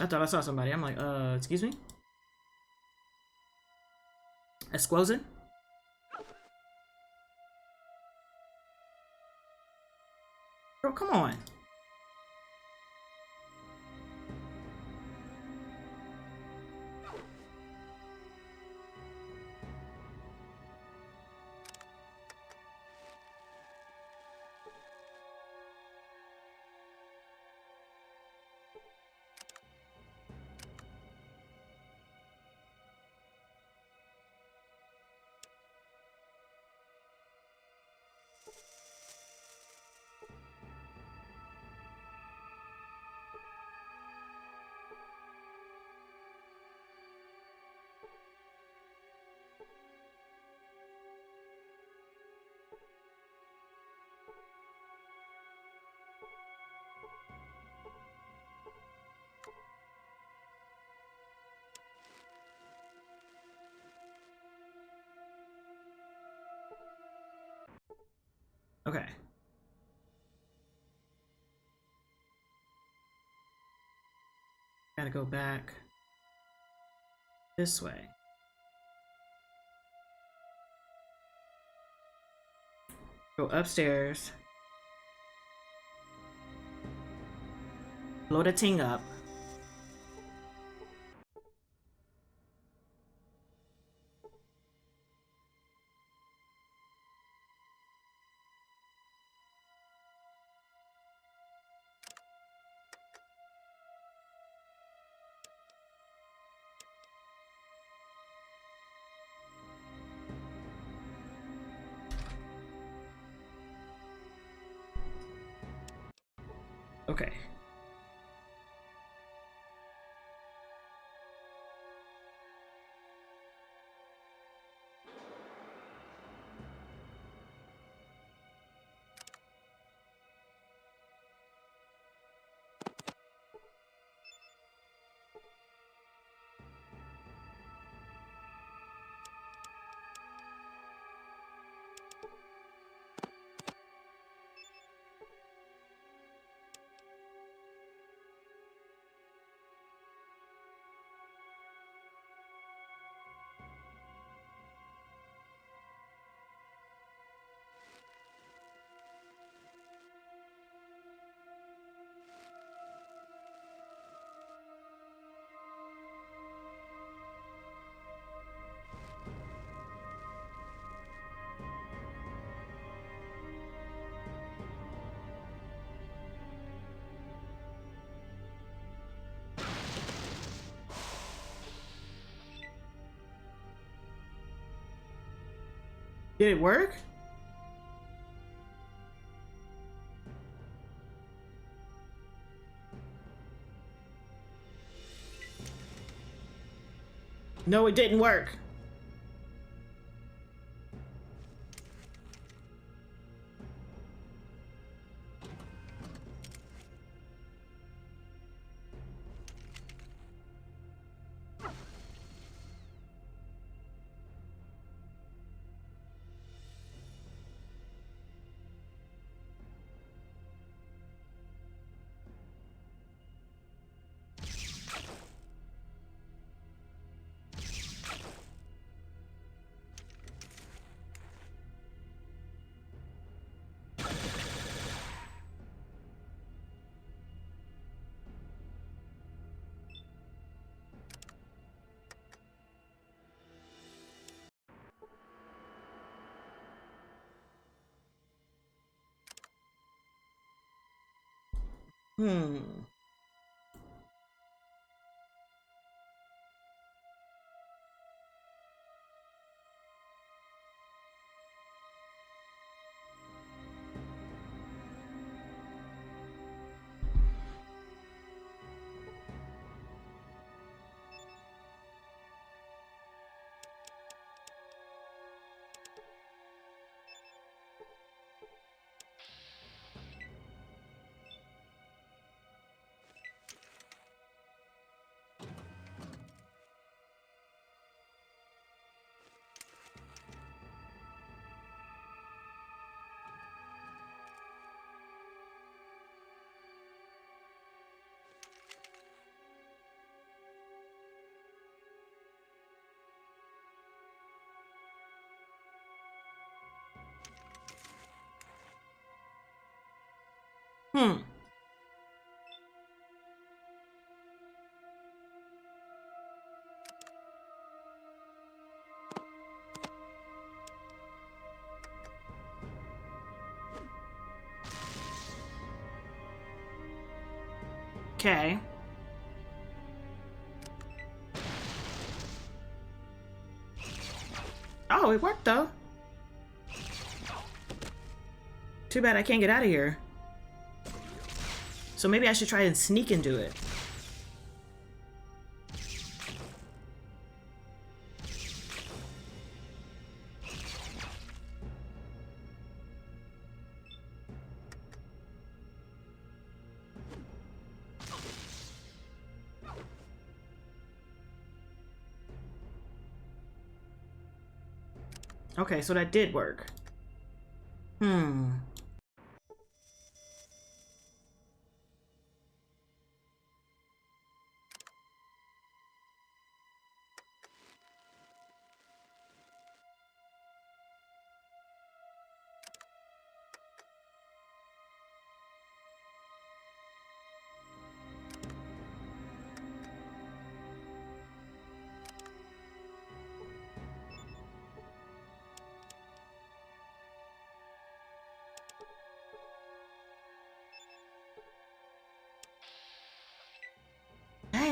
I thought I saw somebody. I'm like, excuse me? Esclosin? Girl, come on. Okay. Gotta go back this way. Go upstairs. Blow the ting up. Okay. Did it work? No, it didn't work. Hmm. Hmm. Okay. Oh, it worked though. Too bad I can't get out of here. So maybe I should try and sneak into it. Okay, so that did work. Hmm.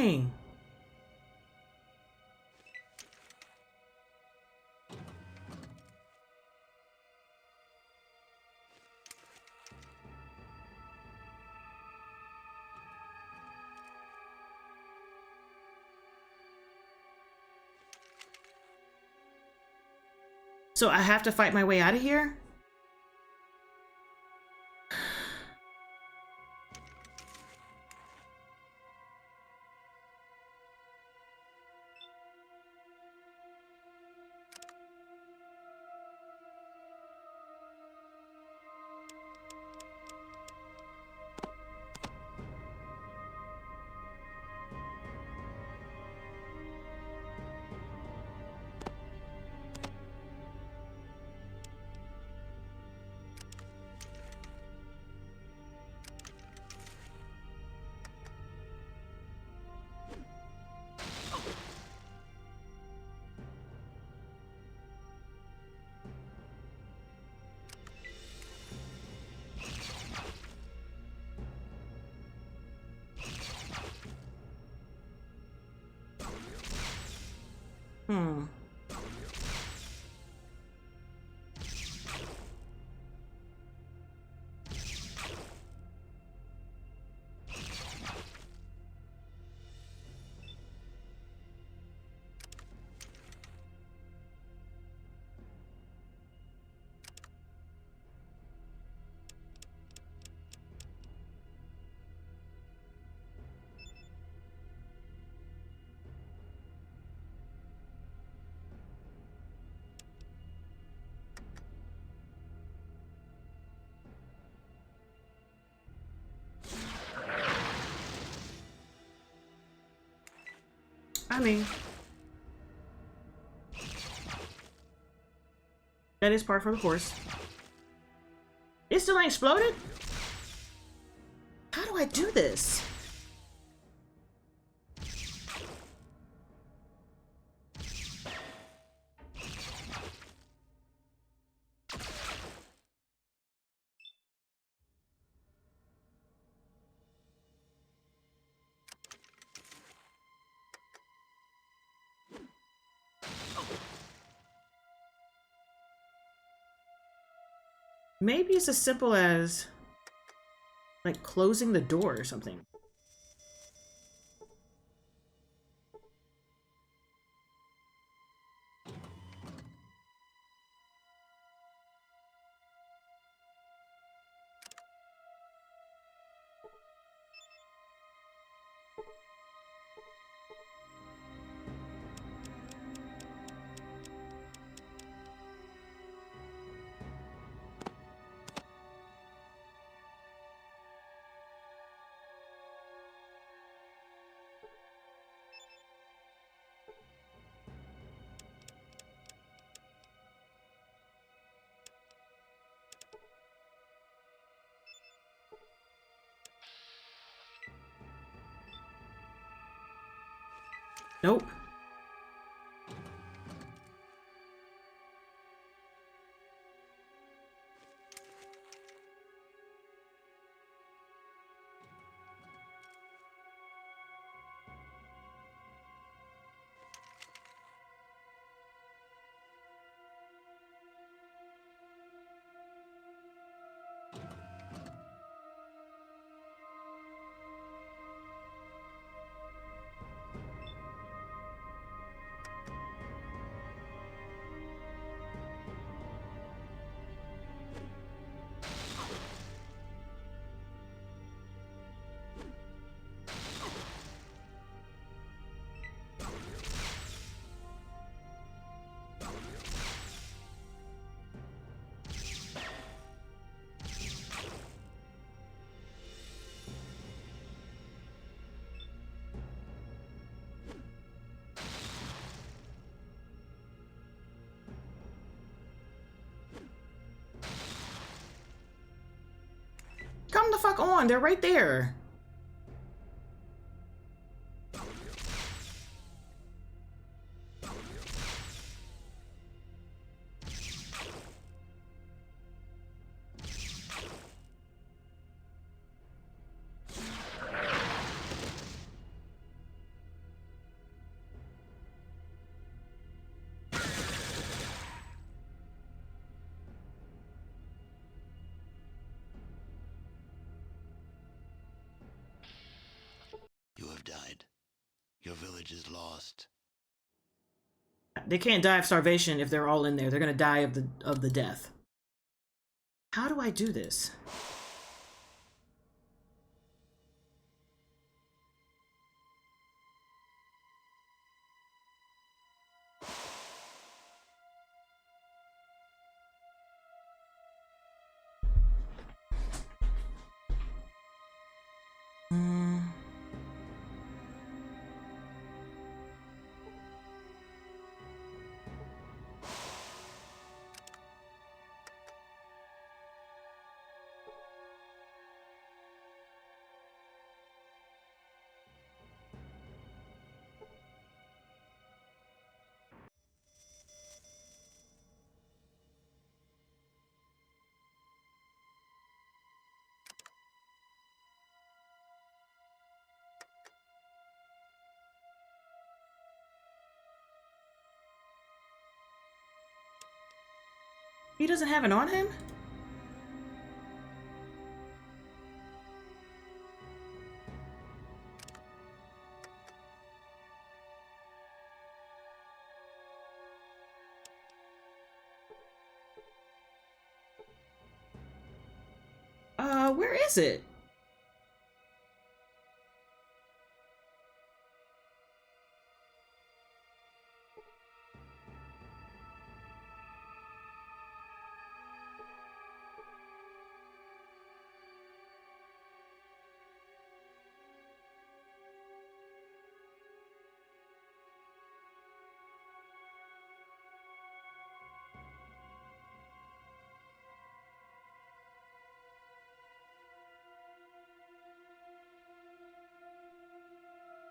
Dang. So I have to fight my way out of here? Hmm. I mean, that is part for the course. It still ain't exploded? How do I do this? Maybe it's as simple as, like, closing the door or something. Nope. Come the fuck on, they're right there. You have died. Your village is lost. They can't die of starvation if they're all in there. They're gonna die of the death. How do I do this? He doesn't have it on him? Where is it?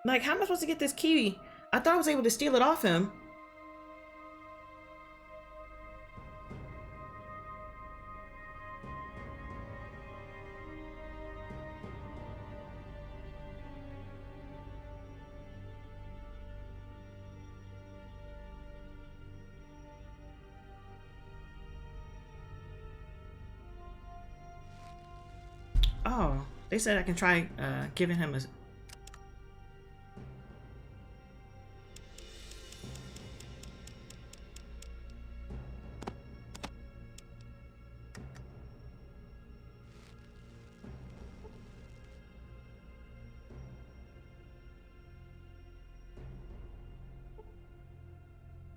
Like, how am I supposed to get this key? I thought I was able to steal it off him. Oh, they said I can try giving him a...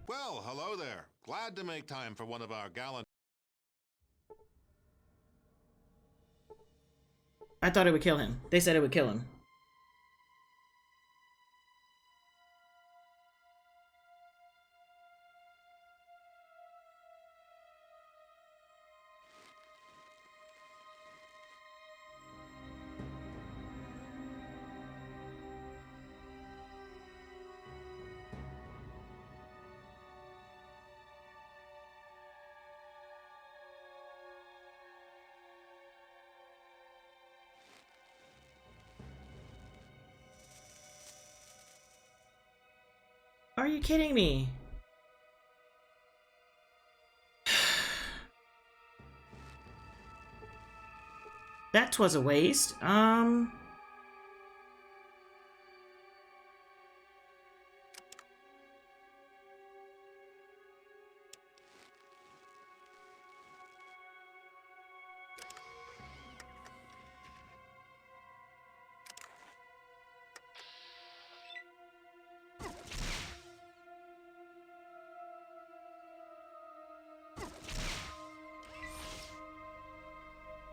Well, hello there. Glad to make time for one of our gallant... I thought it would kill him. They said it would kill him. Are you kidding me? That was a waste.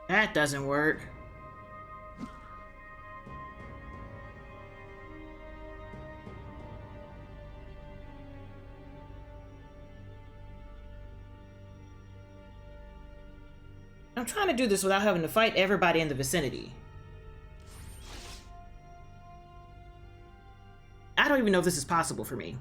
That doesn't work. I'm trying to do this without having to fight everybody in the vicinity. I don't even know if this is possible for me.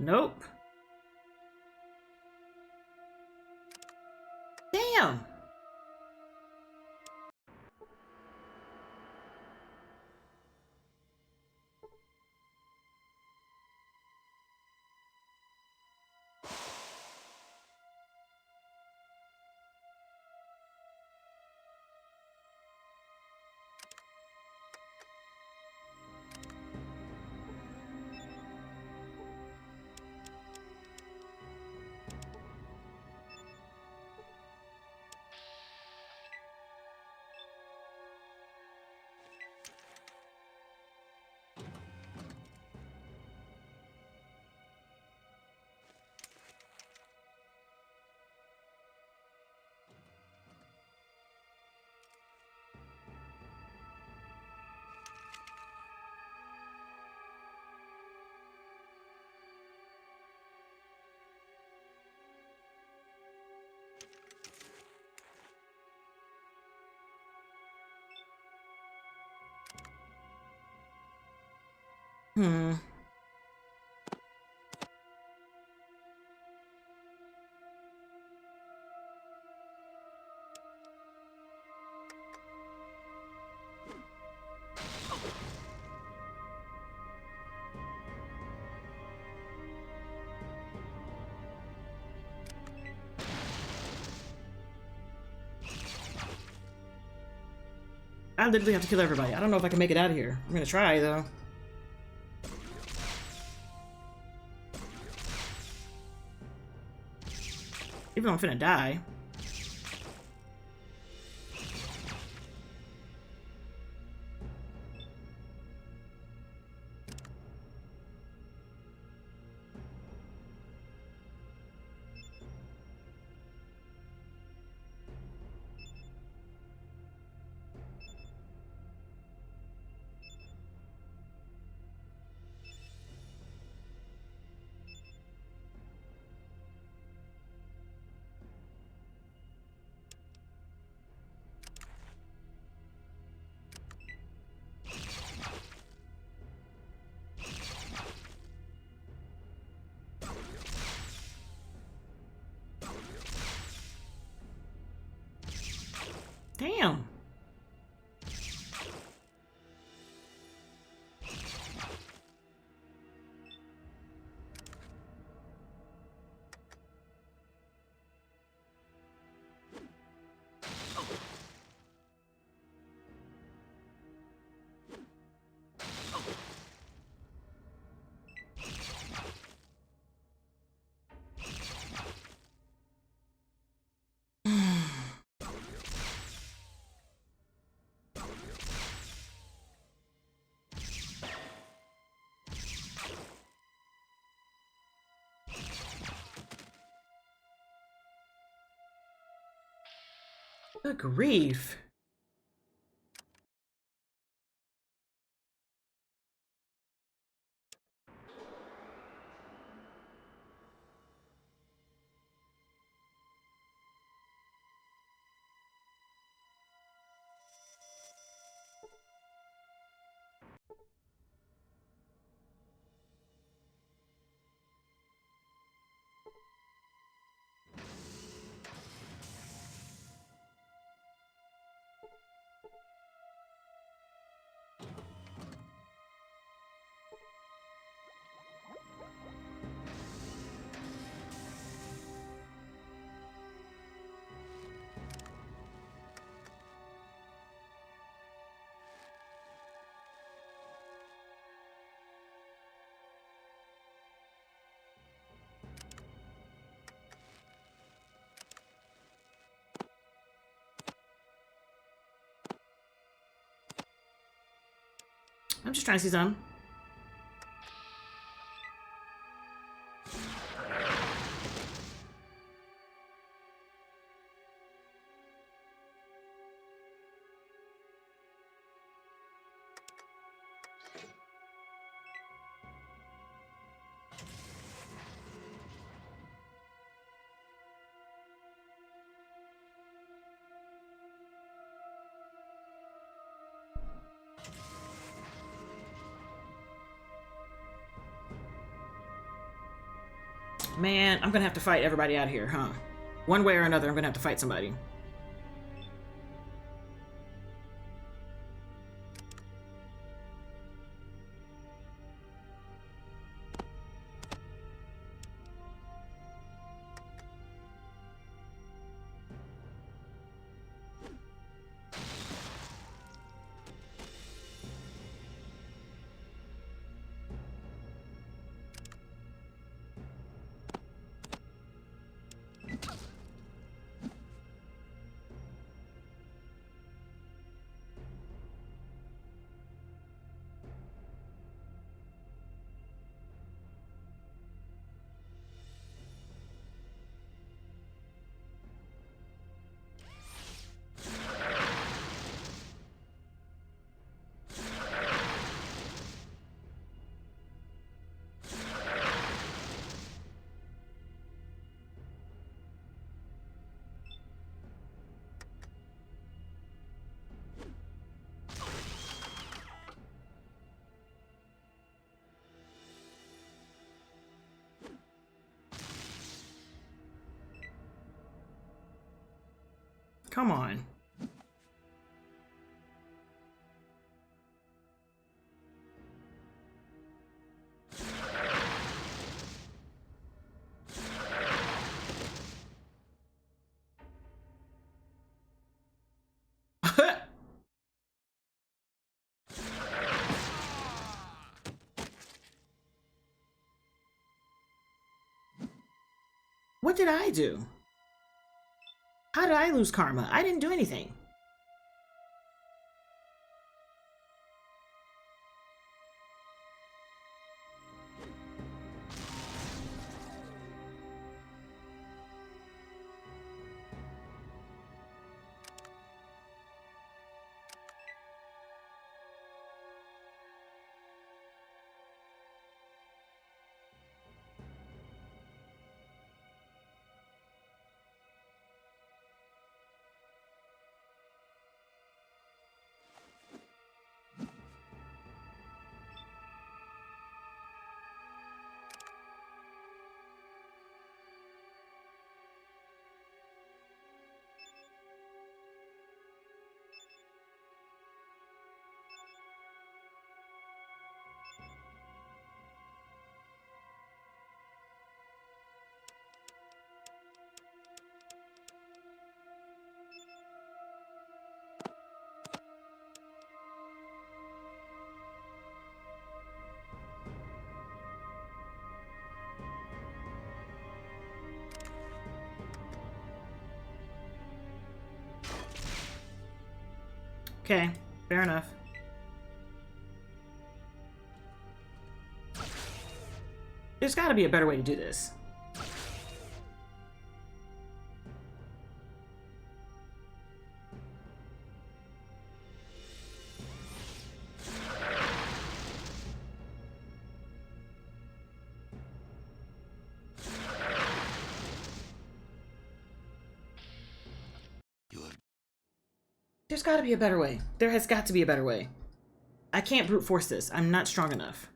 Nope. Damn. Hmm. I literally have to kill everybody. I don't know if I can make it out of here. I'm gonna try, though. Even though I'm finna die. Damn. Good grief. I'm just trying to see some. Man, I'm gonna have to fight everybody out here, huh? One way or another, I'm gonna have to fight somebody. Come on. What did I do? How did I lose karma? I didn't do anything. Okay, fair enough. There's got to be a better way to do this. There's got to be a better way. There has got to be a better way. I can't brute force this. I'm not strong enough.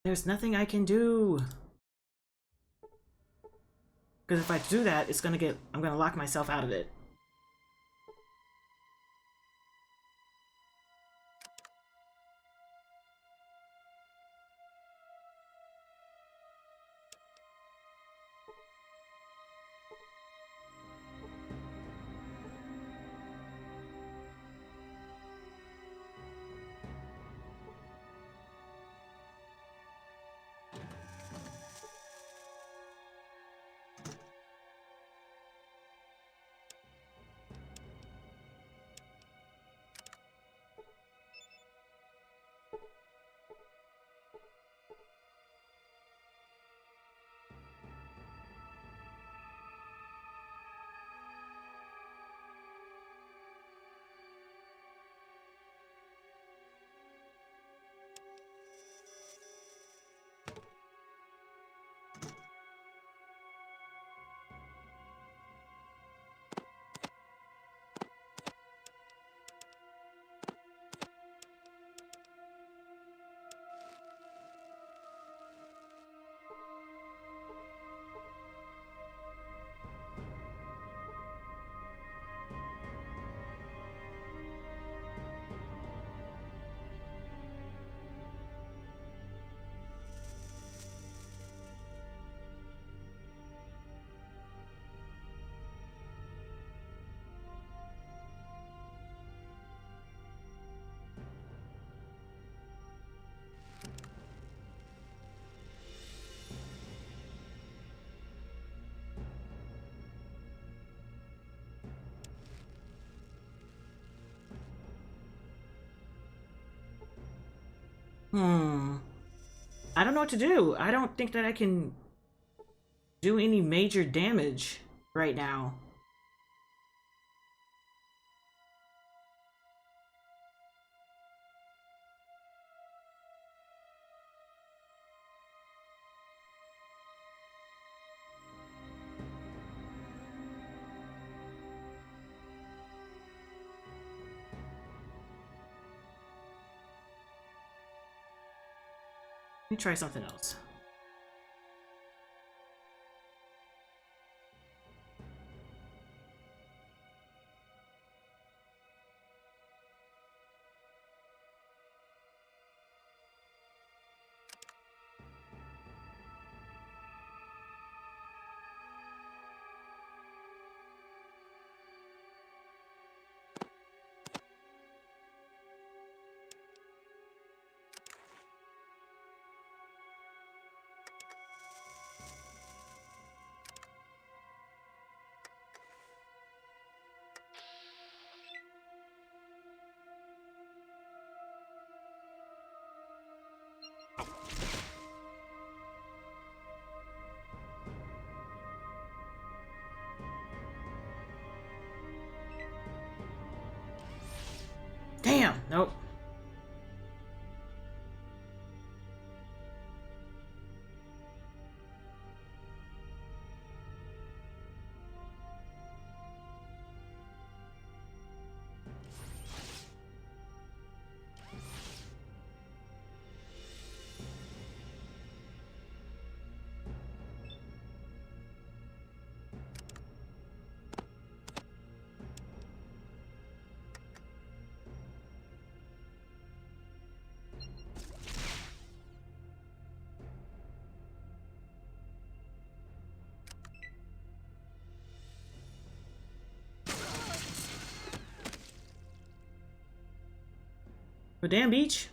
There's nothing I can do. Because if I do that, it's gonna get... I'm gonna lock myself out of it. I don't know what to do. I don't think that I can do any major damage right now. Let me try something else. Damn, nope. But damn beach.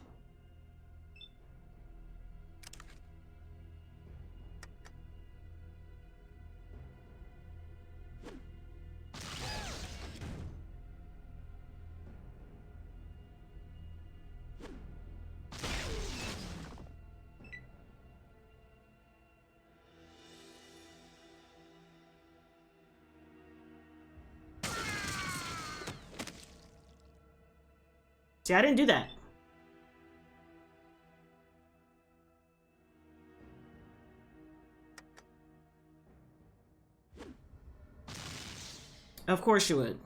See, I didn't do that. Of course you would.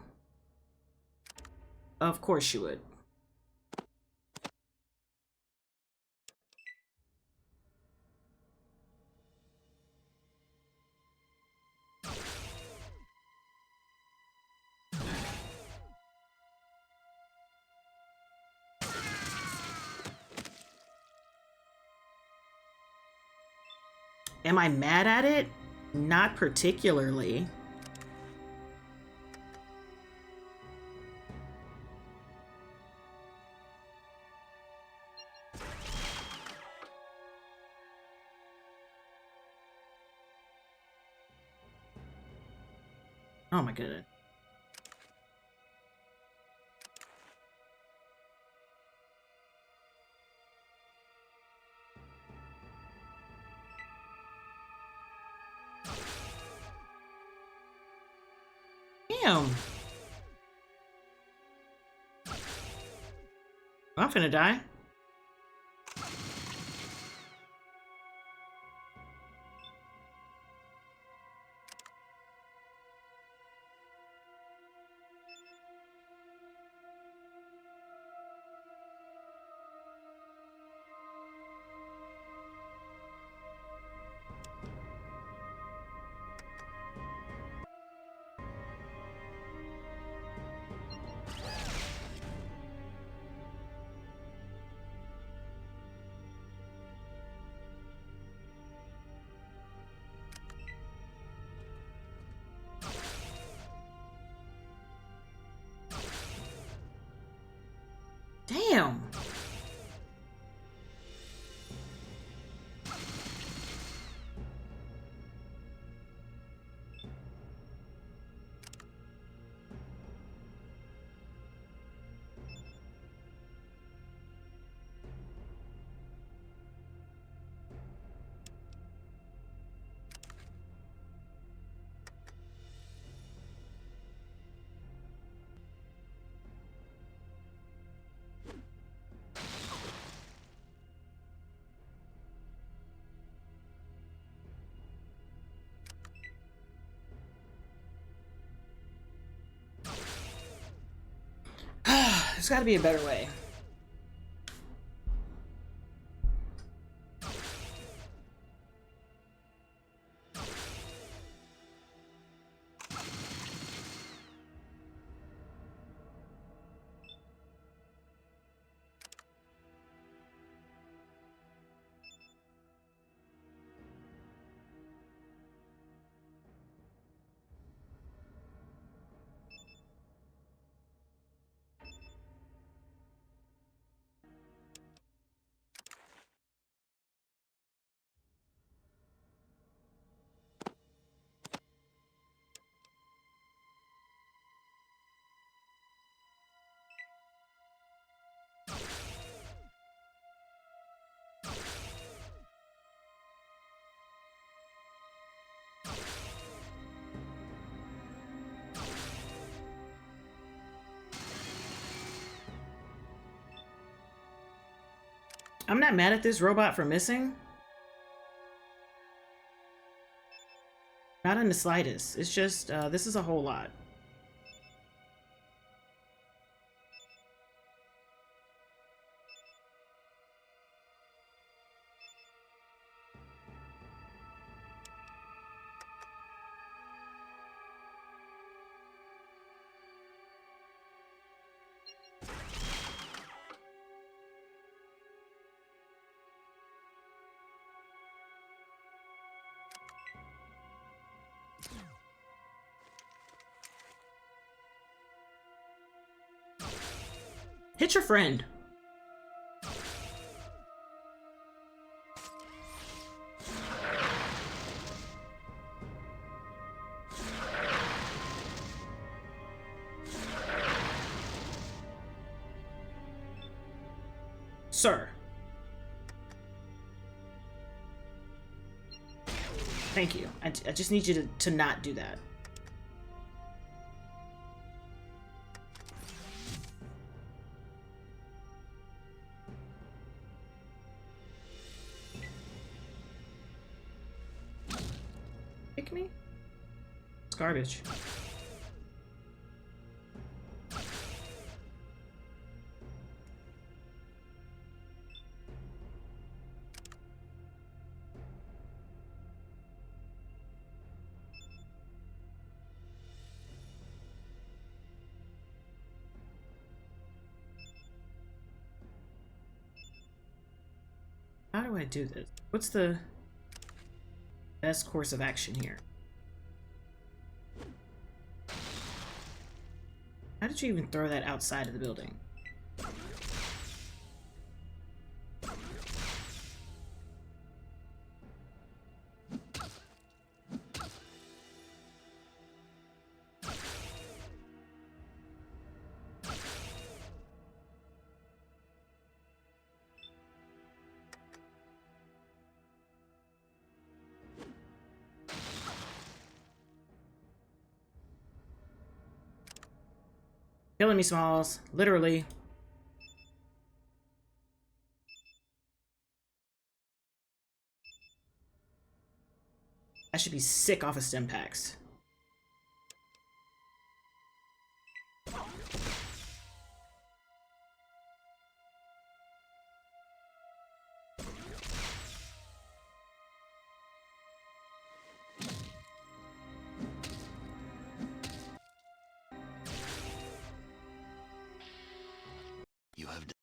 Of course you would. Am I mad at it? Not particularly. Oh my goodness. Damn. I'm finna die. There's gotta be a better way. I'm not mad at this robot for missing. Not in the slightest. It's just, this is a whole lot. Hit your friend. Sir. Thank you. I just need you to not do that. Pick me? It's garbage. How do I do this? What's the best course of action here? How did you even throw that outside of the building? Killing me, Smalls. Literally. I should be sick off of stim packs. You have done.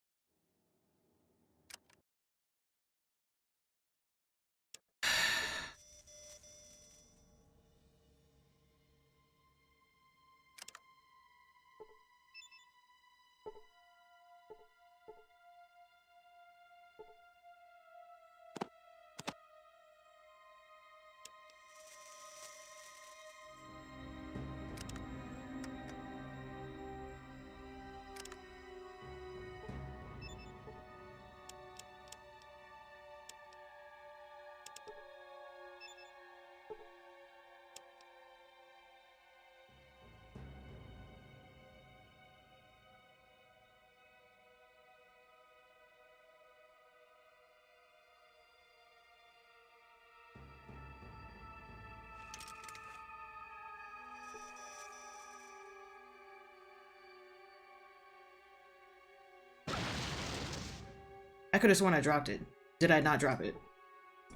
could have sworn I dropped it. Did I not drop it?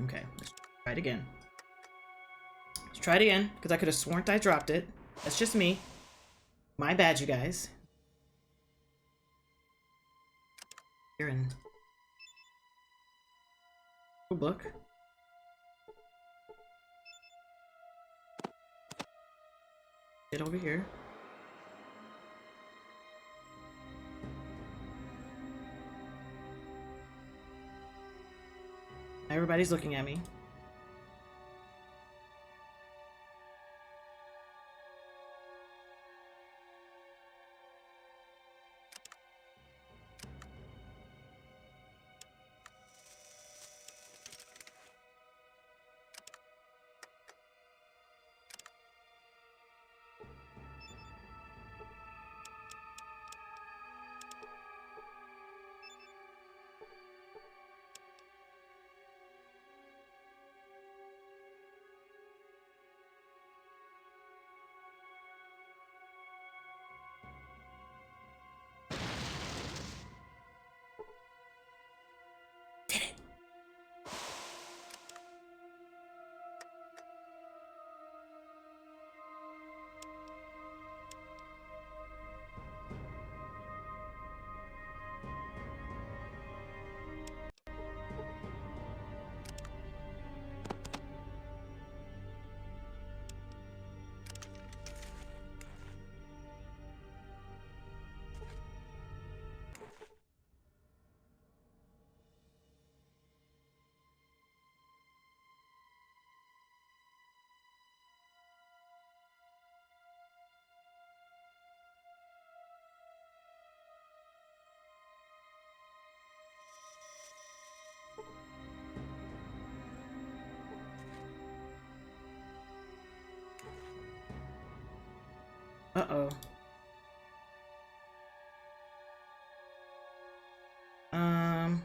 Okay, let's try it again. Let's try it again, because I could have sworn I dropped it. That's just me. My bad, you guys. Here in a book. Get over here. Everybody's looking at me. Uh-oh. Um...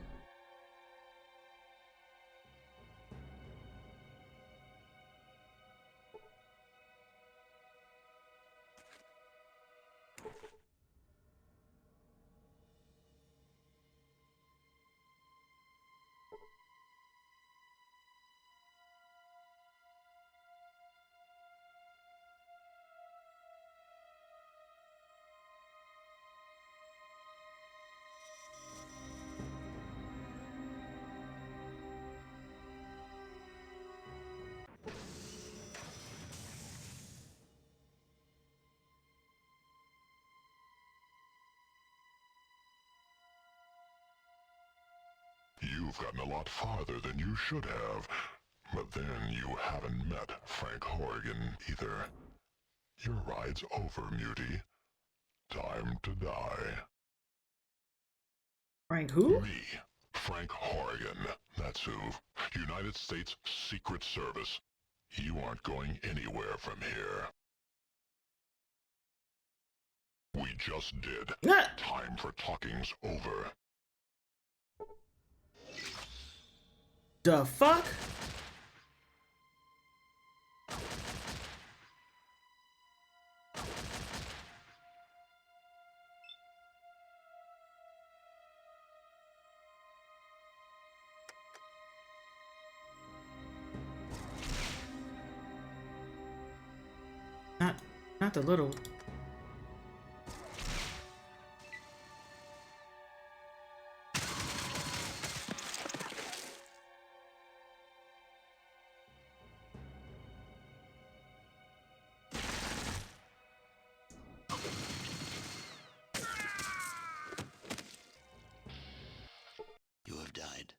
You've gotten a lot farther than you should have. But then you haven't met Frank Horrigan either. Your ride's over, Mutie. Time to die. Frank who? Me, Frank Horrigan. That's who. United States Secret Service. You aren't going anywhere from here. We just did. Time for talking's over. The fuck? Not the little. You have died.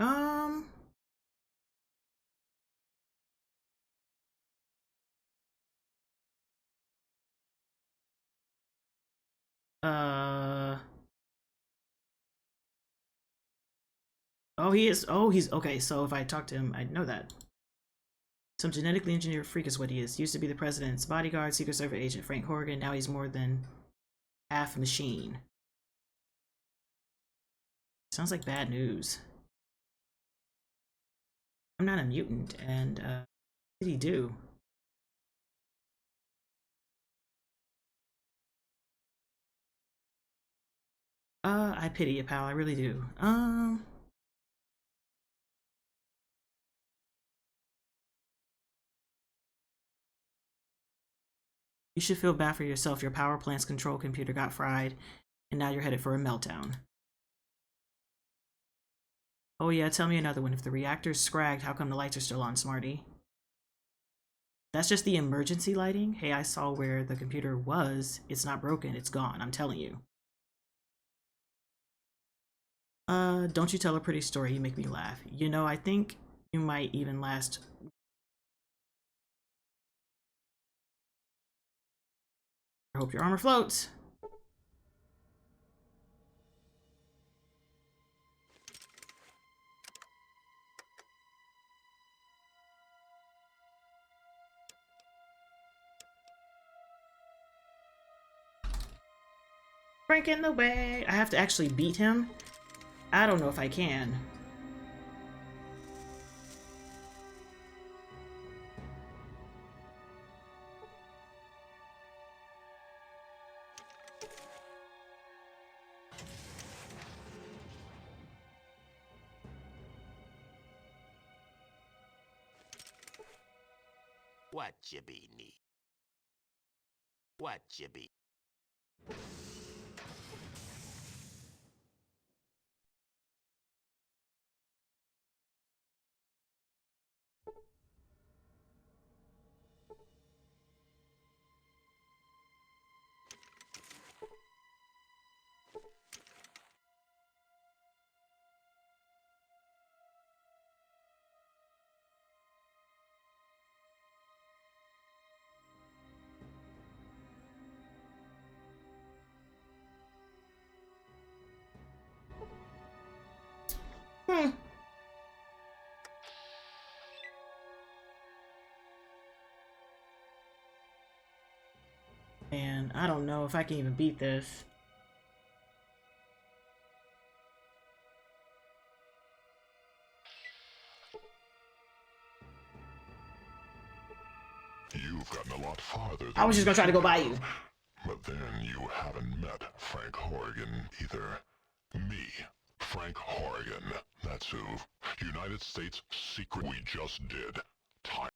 Um. Uh. Oh, he is. Oh, he's okay. So if I talk to him, I'd know that. Some genetically engineered freak is what he is. Used to be the president's bodyguard, Secret Service agent Frank Horgan. Now he's more than half machine. Sounds like bad news. I'm not a mutant, and what did he do? I pity you, pal. I really do. You should feel bad for yourself. Your power plant's control computer got fried, and now you're headed for a meltdown. Oh yeah, tell me another one. If the reactor's scragged, how come the lights are still on, Smarty? That's just the emergency lighting? Hey, I saw where the computer was. It's not broken. It's gone. I'm telling you. Don't you tell a pretty story. You make me laugh. You know, I think you might even last. I hope your armor floats. Frank in the way. I have to actually beat him. I don't know if I can. What you be need? What you be? Hmm. Man, I don't know if I can even beat this. You've gotten a lot farther than I was just gonna try to go by you. But then you haven't met Frank Horgan either. Me, Frank Horgan. That's who. United States Secret. We just did. Time.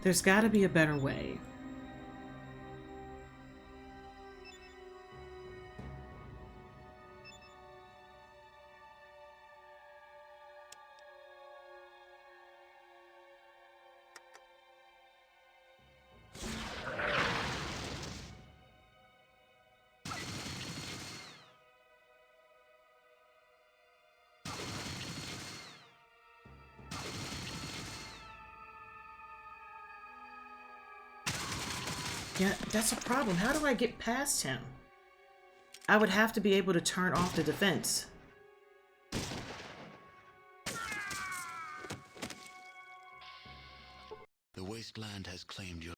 There's gotta be a better way. Yeah, that's a problem. How do I get past him? I would have to be able to turn off the defense. The wasteland has claimed your...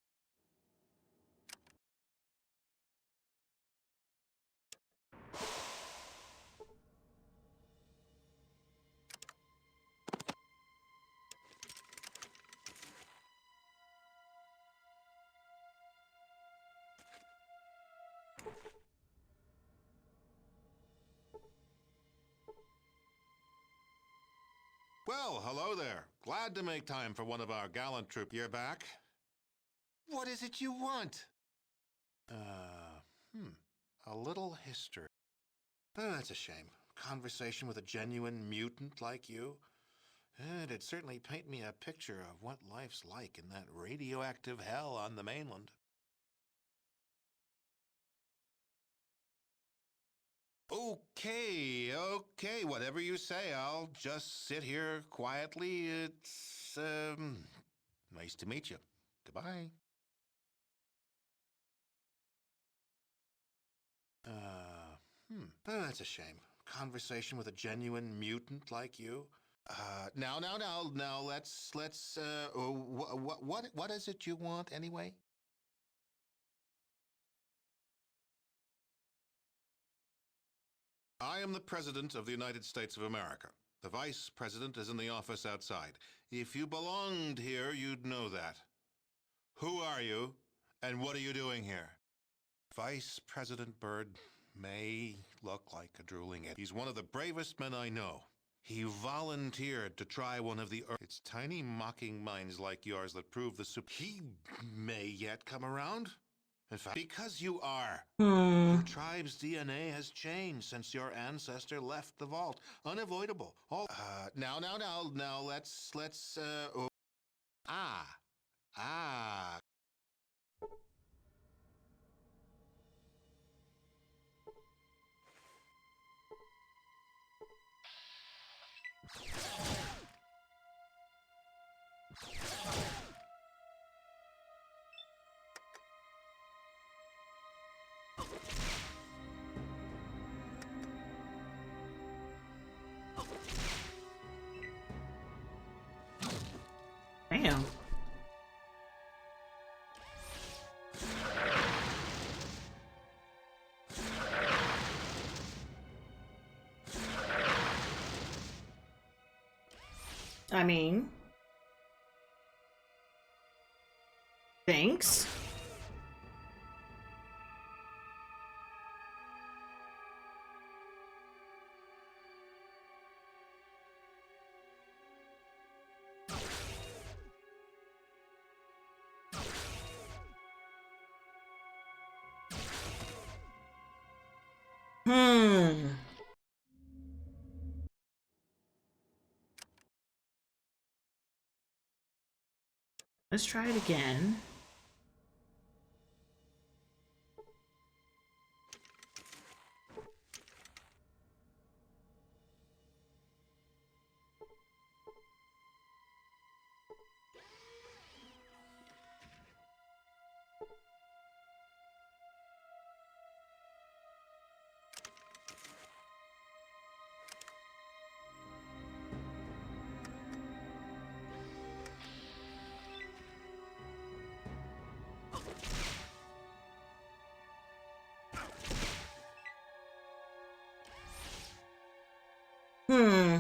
Well, hello there. Glad to make time for one of our gallant troop. You're back? What is it you want? A little history. Oh, that's a shame. Conversation with a genuine mutant like you? It'd certainly paint me a picture of what life's like in that radioactive hell on the mainland. Okay, whatever you say. I'll just sit here quietly. It's, nice to meet you. Goodbye. Oh, that's a shame. Conversation with a genuine mutant like you? Now, what is it you want anyway? I am the President of the United States of America. The Vice President is in the office outside. If you belonged here, you'd know that. Who are you, and what are you doing here? Vice President Byrd may look like a drooling idiot. He's one of the bravest men I know. He volunteered to try one of the Earth. It's tiny mocking minds like yours that prove the He may yet come around. In fact, because you are. Your tribe's DNA has changed since your ancestor left the vault. Unavoidable. All. Now, oh. Ah. Ah. Damn. I mean, thanks. Let's try it again. Hmm.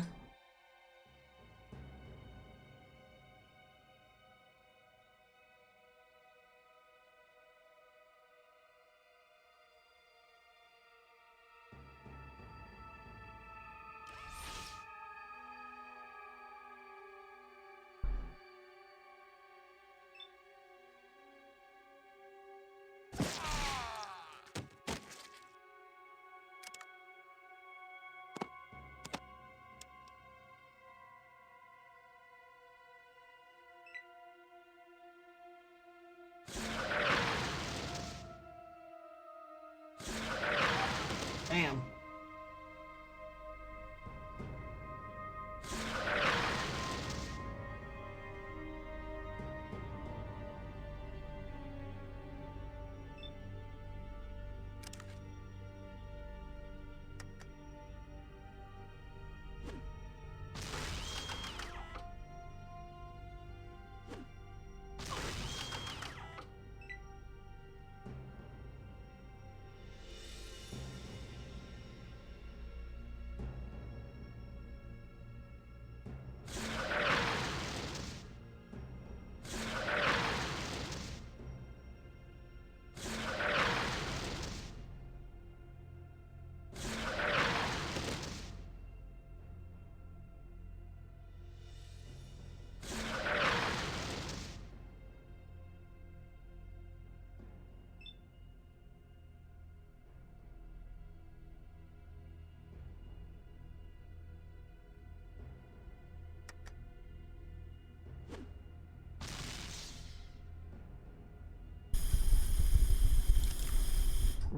Damn.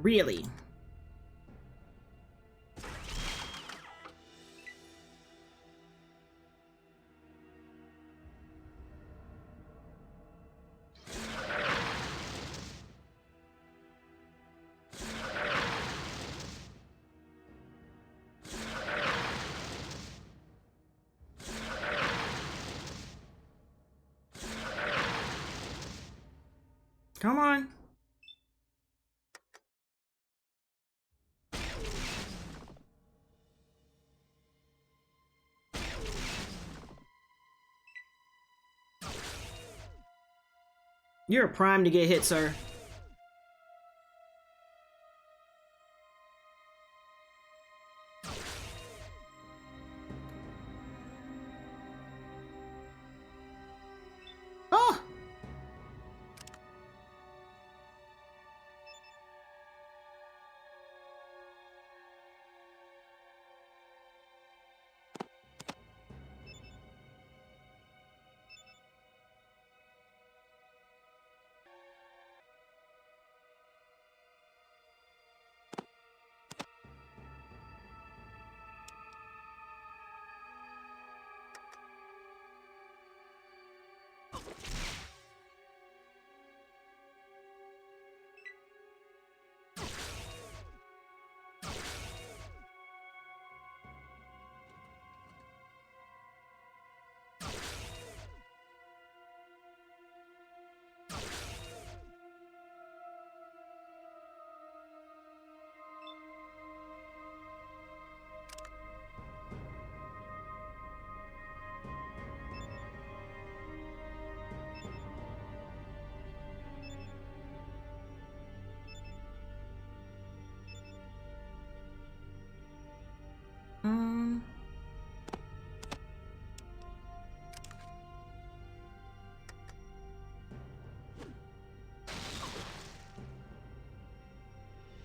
Really? Come on. You're primed to get hit, sir. Oh!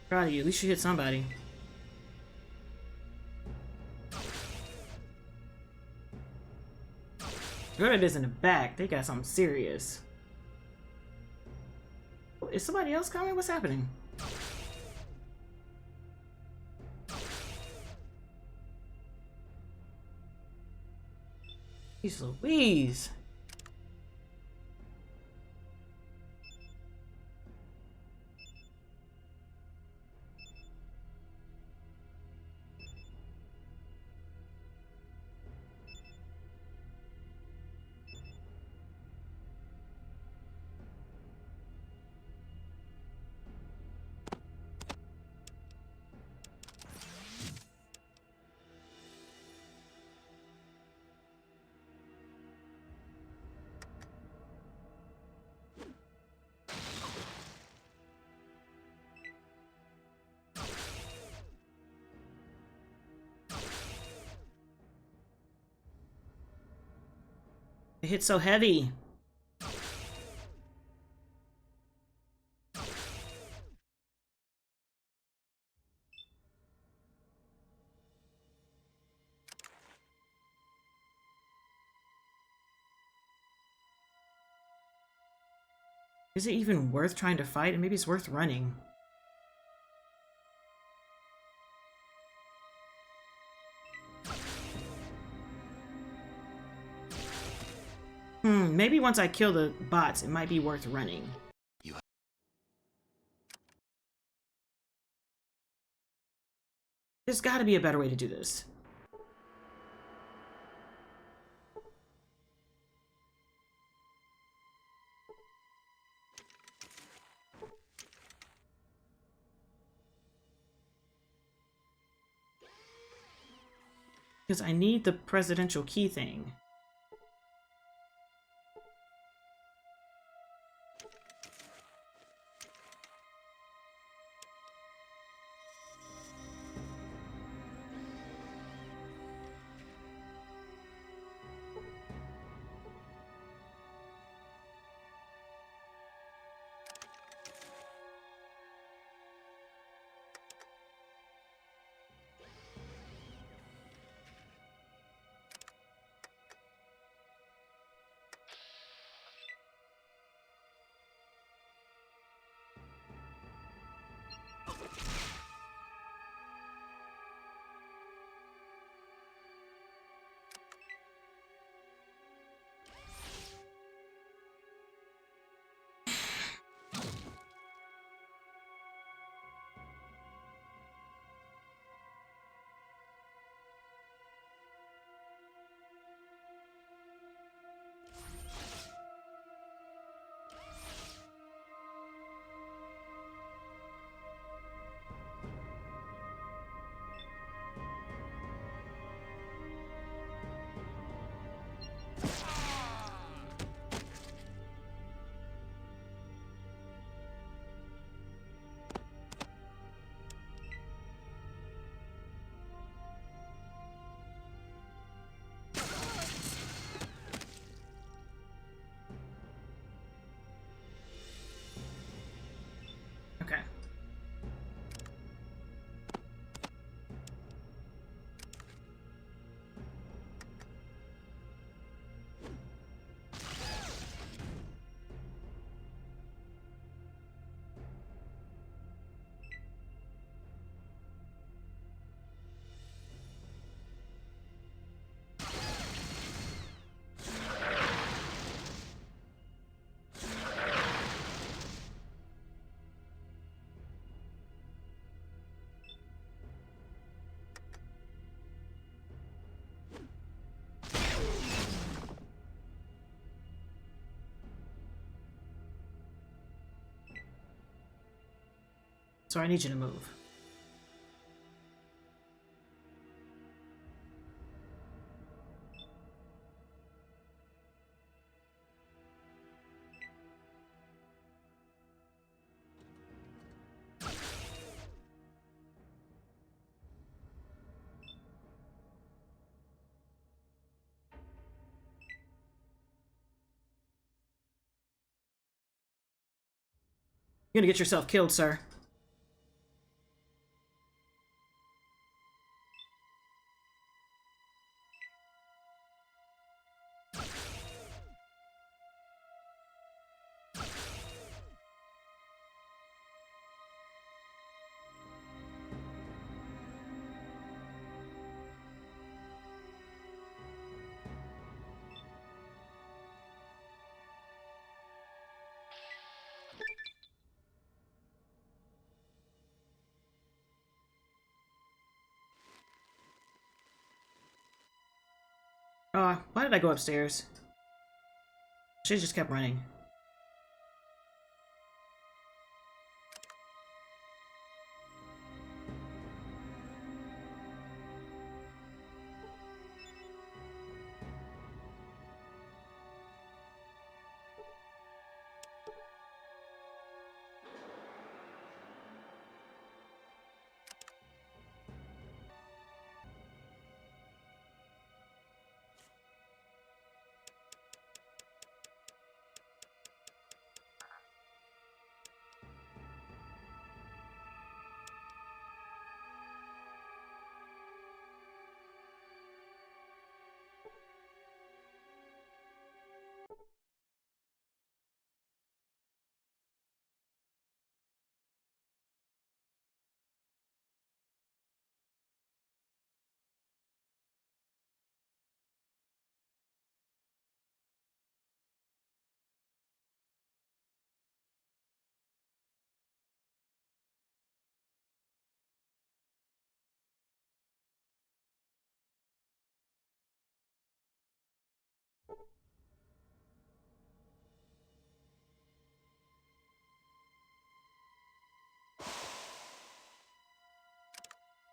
Proud of you. At least you hit somebody. Whoever it is in the back, they got something serious. Is somebody else coming? What's happening? Jeez Louise. It hit so heavy. Is it even worth trying to fight? And maybe it's worth running. Maybe once I kill the bots, it might be worth running. There's gotta be a better way to do this. Because I need the presidential key thing. So I need you to move. You're gonna get yourself killed, sir. Why did I go upstairs? She just kept running.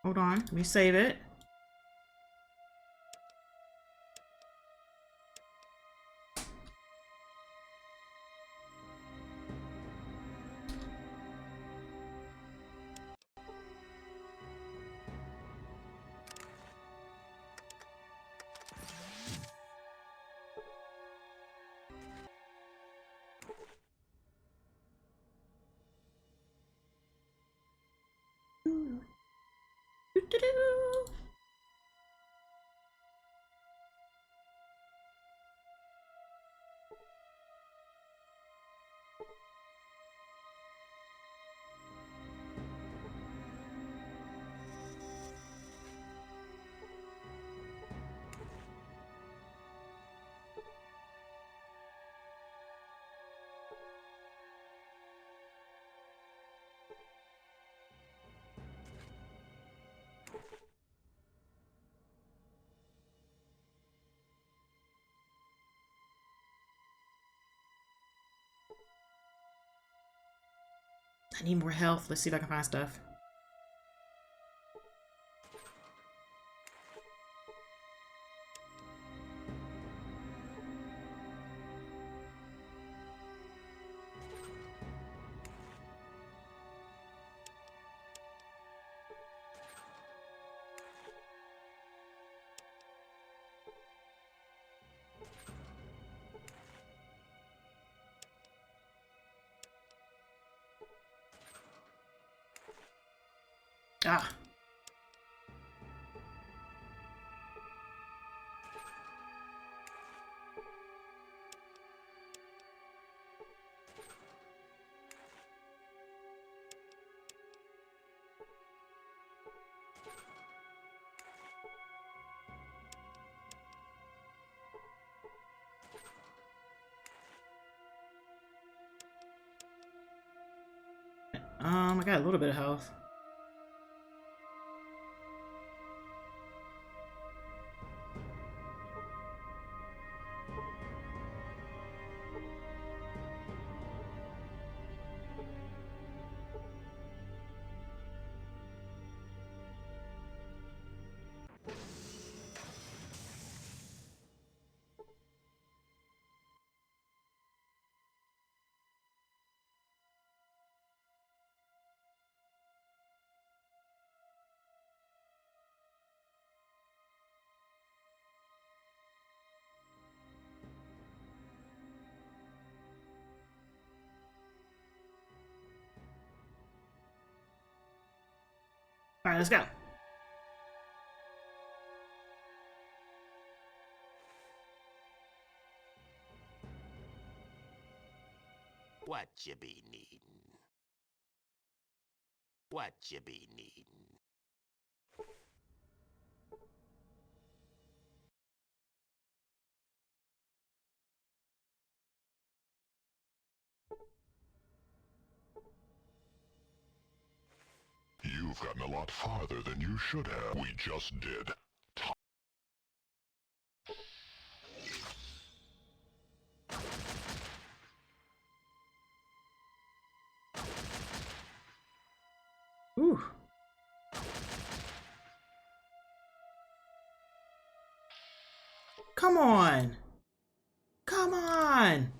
Hold on, let me save it. Doo-doo-doo. I need more health. Let's see if I can find stuff. Ah. I got a little bit of health. All right, let's go. What you be needin'? What you be needin'? You've gotten a lot farther than you should have. We just did. Ooh. Come on. Come on.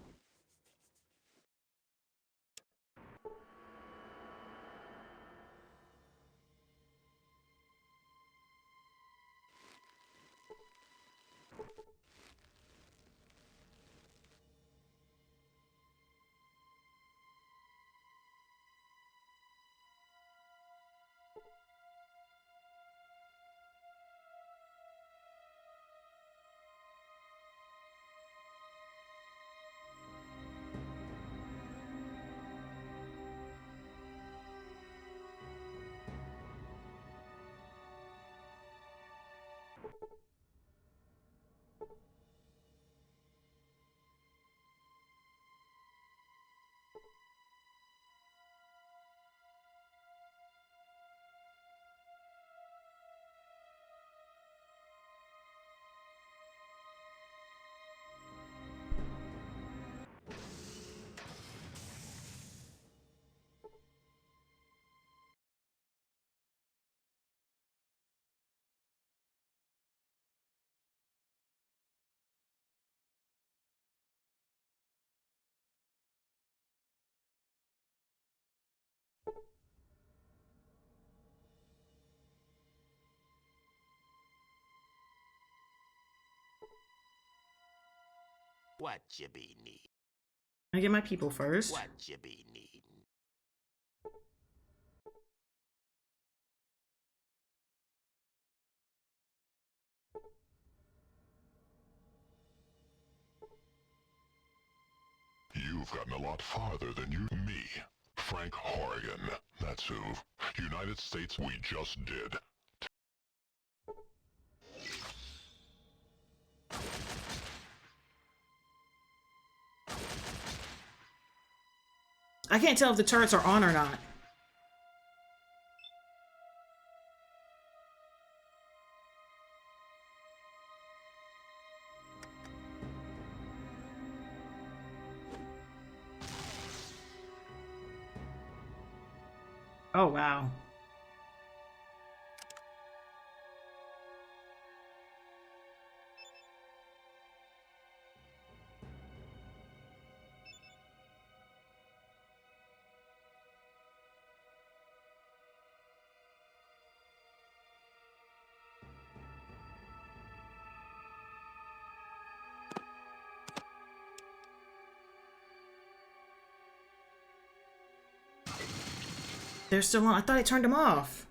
What you be needin'? I get my people first. What you be needin'? You've gotten a lot farther than you... Me, Frank Horrigan. That's who. United States, we just did. I can't tell if the turrets are on or not. Oh, wow. They're still on. I thought I turned them off.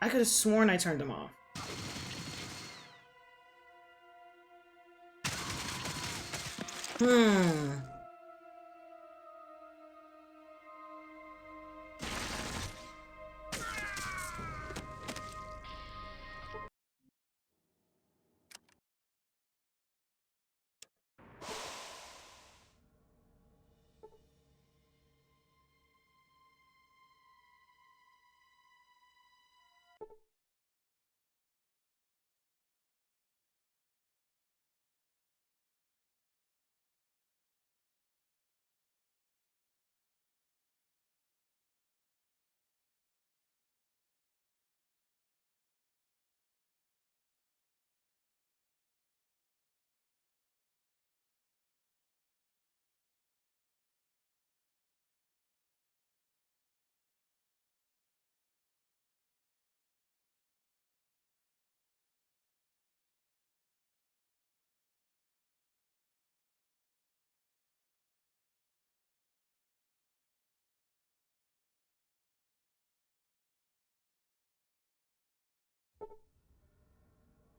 I could have sworn I turned them off. Hmm.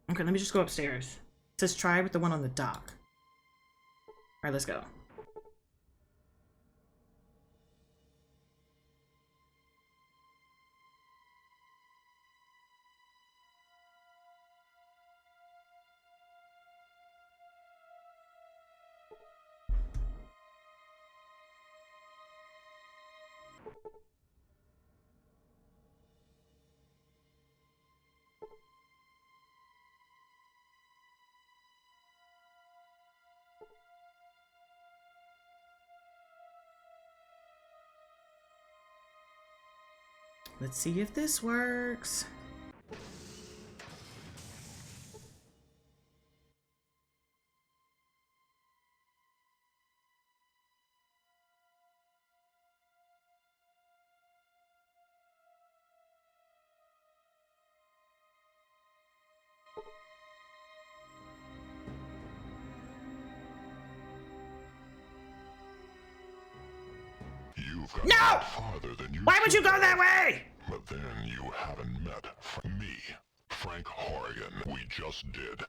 Okay, let me just go upstairs. It says try with the one on the dock. Alright, let's go. Let's see if this works. You've got No! farther than you Why would you should go have. that way? But then you haven't met me, Frank Horrigan. We just did.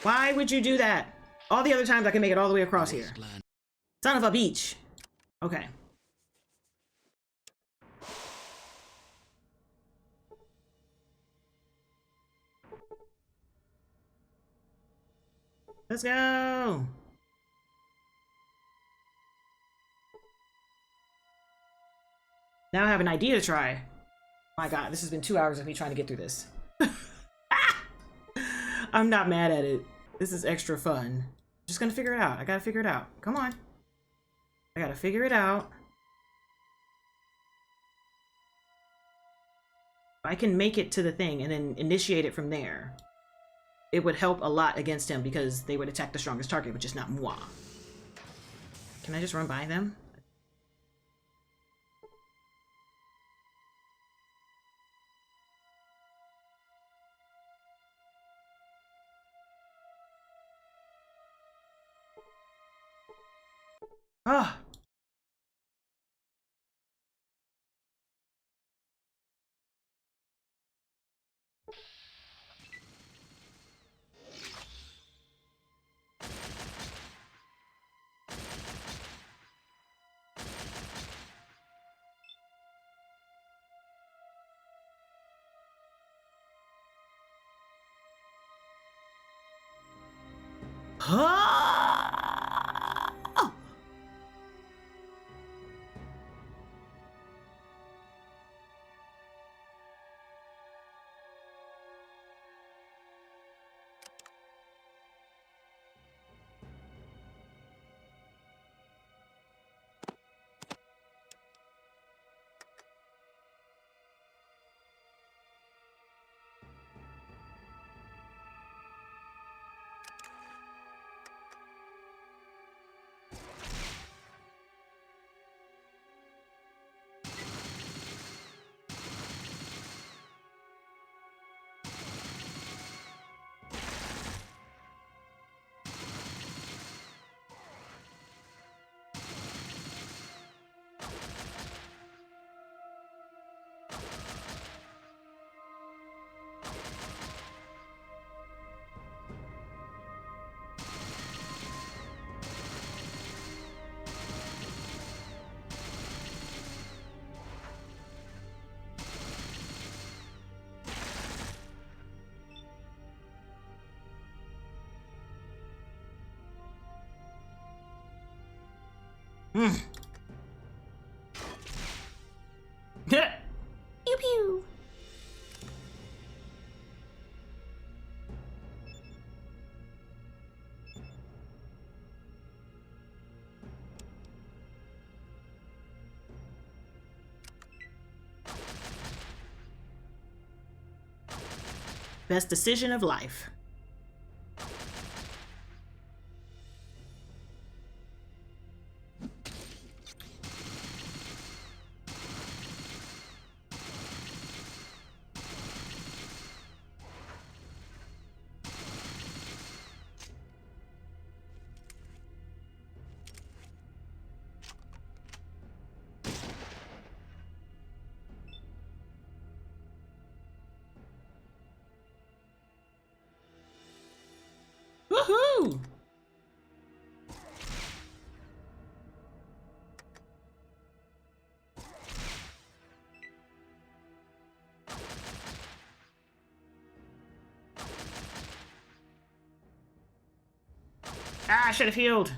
Why would you do that? All the other times I can make it all the way across here. Wasteland. Son of a beach. Okay. Let's go. Now I have an idea to try. My God, this has been 2 hours of me trying to get through this. I'm not mad at it. This is extra fun. Just gonna figure it out. I gotta figure it out. Come on. I gotta figure it out. I can make it to the thing and then initiate it from there. It would help a lot against him because they would attack the strongest target, which is not moi. Can I just run by them? Ah! Ah! Hmm. Pew pew. Best decision of life. Ah, I should have healed.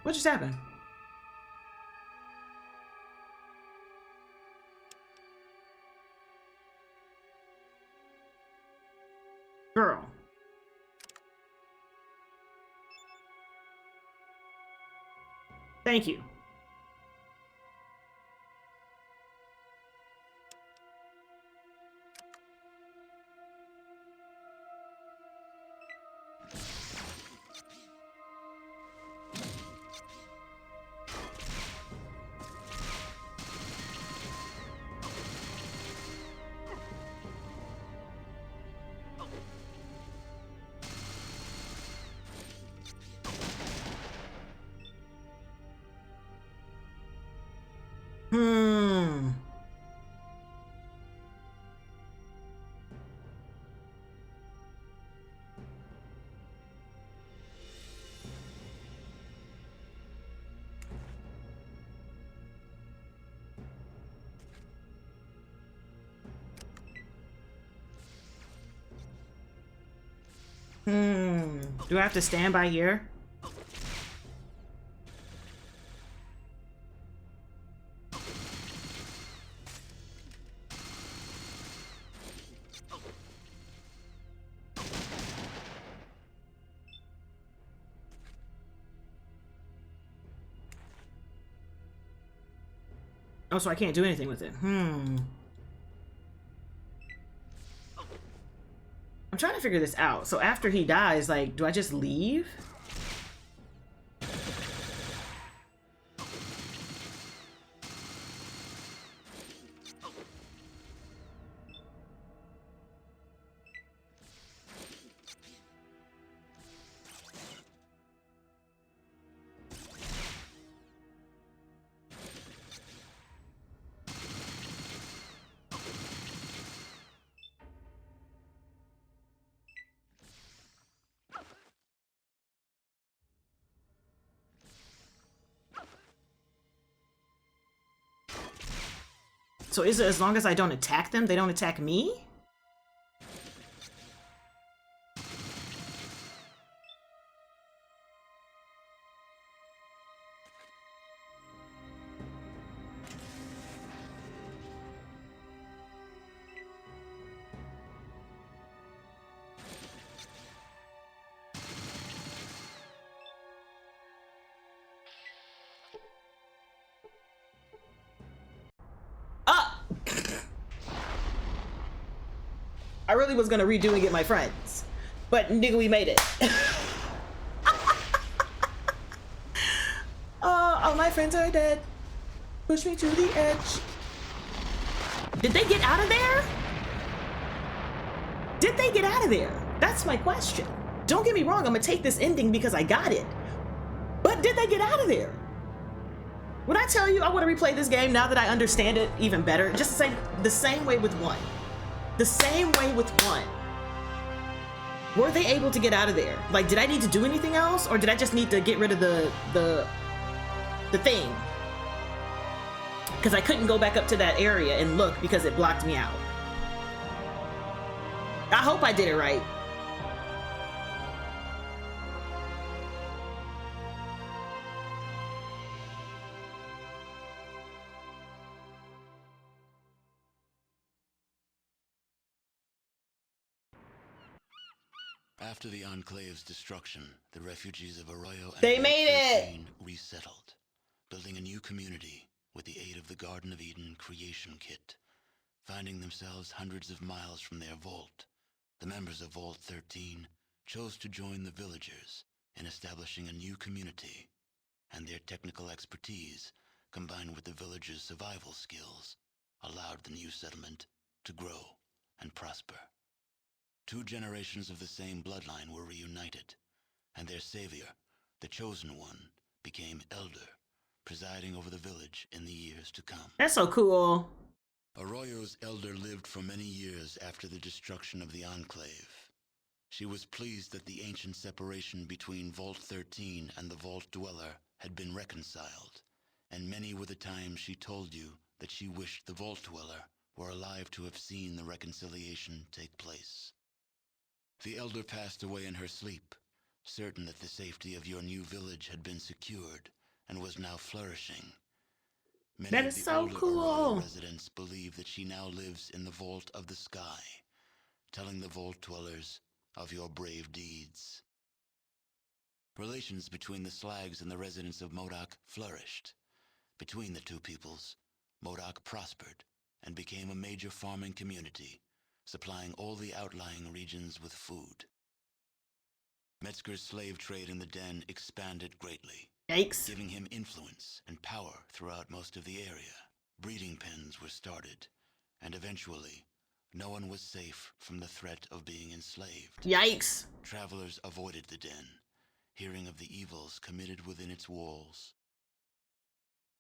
What just happened? Girl. Thank you. Hmm. Do I have to stand by here? Oh, so I can't do anything with it. I'm trying to figure this out. So after he dies, like, do I just leave? So is it as long as I don't attack them, they don't attack me? I really was gonna redo and get my friends, but nigga, we made it. All my friends are dead. Push me to the edge. Did they get out of there? Did they get out of there? That's my question. Don't get me wrong, I'm gonna take this ending because I got it. But did they get out of there? When I tell you I want to replay this game now that I understand it even better, just the same way with one. The same way with one. Were they able to get out of there? Like, did I need to do anything else, or did I just need to get rid of the thing? Because I couldn't go back up to that area and look because it blocked me out. I hope I did it right. After the Enclave's destruction, the refugees of Arroyo and They made it! 13 resettled, building a new community with the aid of the Garden of Eden creation kit. Finding themselves hundreds of miles from their vault, the members of Vault 13 chose to join the villagers in establishing a new community, and their technical expertise, combined with the villagers' survival skills, allowed the new settlement to grow and prosper. 2 generations of the same bloodline were reunited, and their savior, the Chosen One, became elder, presiding over the village in the years to come. That's so cool. Arroyo's elder lived for many years after the destruction of the Enclave. She was pleased that the ancient separation between Vault 13 and the Vault Dweller had been reconciled, and many were the times she told you that she wished the Vault Dweller were alive to have seen the reconciliation take place. The elder passed away in her sleep, certain that the safety of your new village had been secured and was now flourishing. Many That of is the so older cool. Arroyo residents believe that she now lives in the Vault of the Sky, telling the Vault Dwellers of your brave deeds. Relations between the Slags and the residents of Modoc flourished. Between the two peoples, Modoc prospered and became a major farming community, supplying all the outlying regions with food. Metzger's slave trade in the Den expanded greatly, Yikes. giving him influence and power throughout most of the area. Breeding pens were started, and eventually, no one was safe from the threat of being enslaved. Yikes. Travelers avoided the Den, hearing of the evils committed within its walls.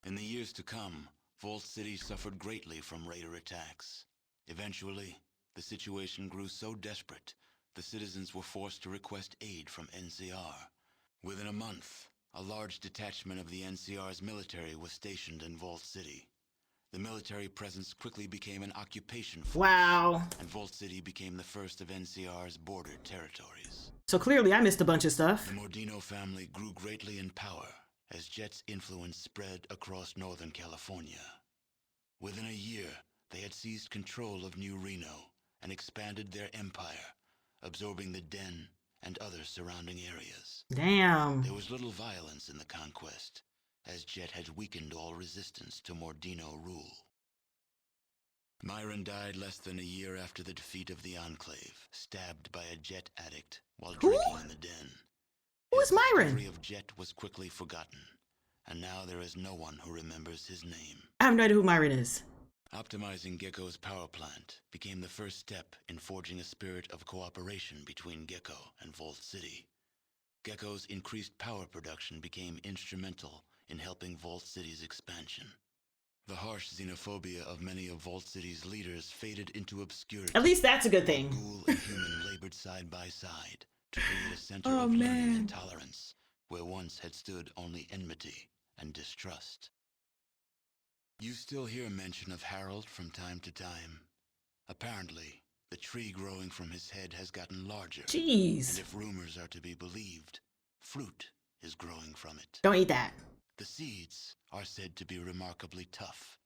In the years to come, Vault City suffered greatly from raider attacks. Eventually, the situation grew so desperate, the citizens were forced to request aid from NCR. Within a month, a large detachment of the NCR's military was stationed in Vault City. The military presence quickly became an occupation force. Wow. And Vault City became the first of NCR's border territories. So clearly I missed a bunch of stuff. The Mordino family grew greatly in power as Jet's influence spread across Northern California. Within a year, they had seized control of New Reno and expanded their empire, absorbing the Den and other surrounding areas. Damn. There was little violence in the conquest, as Jet had weakened all resistance to Mordino rule. Myron died less than a year after the defeat of the Enclave, stabbed by a Jet addict while drinking in the Den. Who is His Myron? discovery of Jet was quickly forgotten, and now there is no one who remembers his name. I have no idea who Myron is. Optimizing Gecko's power plant became the first step in forging a spirit of cooperation between Gecko and Vault City. Gecko's increased power production became instrumental in helping Vault City's expansion. The harsh xenophobia of many of Vault City's leaders faded into obscurity. At least that's a good thing. Ghoul and human labored side by side to create a center Oh, of learning man. and tolerance where once had stood only enmity and distrust. You still hear mention of Harold from time to time. Apparently, the tree growing from his head has gotten larger. And Jeez. if rumors are to be believed, fruit is growing from it. Don't eat that. The seeds are said to be remarkably tough,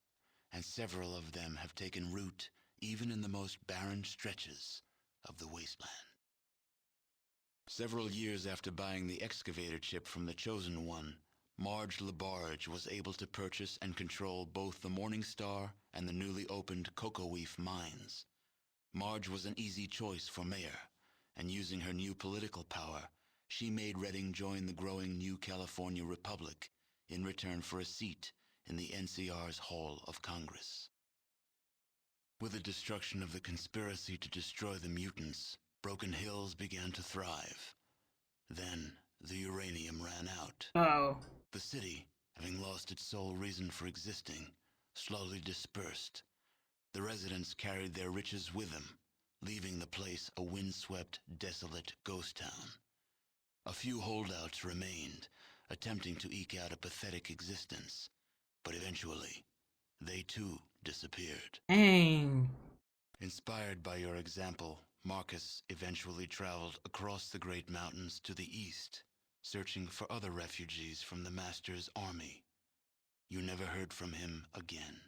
and several of them have taken root even in the most barren stretches of the wasteland. Several years after buying the excavator chip from the Chosen One, Marge LaBarge was able to purchase and control both the Morning Star and the newly opened Cocoa Leaf mines. Marge was an easy choice for mayor, and using her new political power, she made Redding join the growing New California Republic in return for a seat in the NCR's Hall of Congress. With the destruction of the conspiracy to destroy the mutants, Broken Hills began to thrive. Then, the uranium ran out. Oh. The city, having lost its sole reason for existing, slowly dispersed. The residents carried their riches with them, leaving the place a windswept, desolate ghost town. A few holdouts remained, attempting to eke out a pathetic existence, but eventually, they too disappeared. Dang. Inspired by your example, Marcus eventually traveled across the Great Mountains to the east, searching for other refugees from the Master's army. You never heard from him again.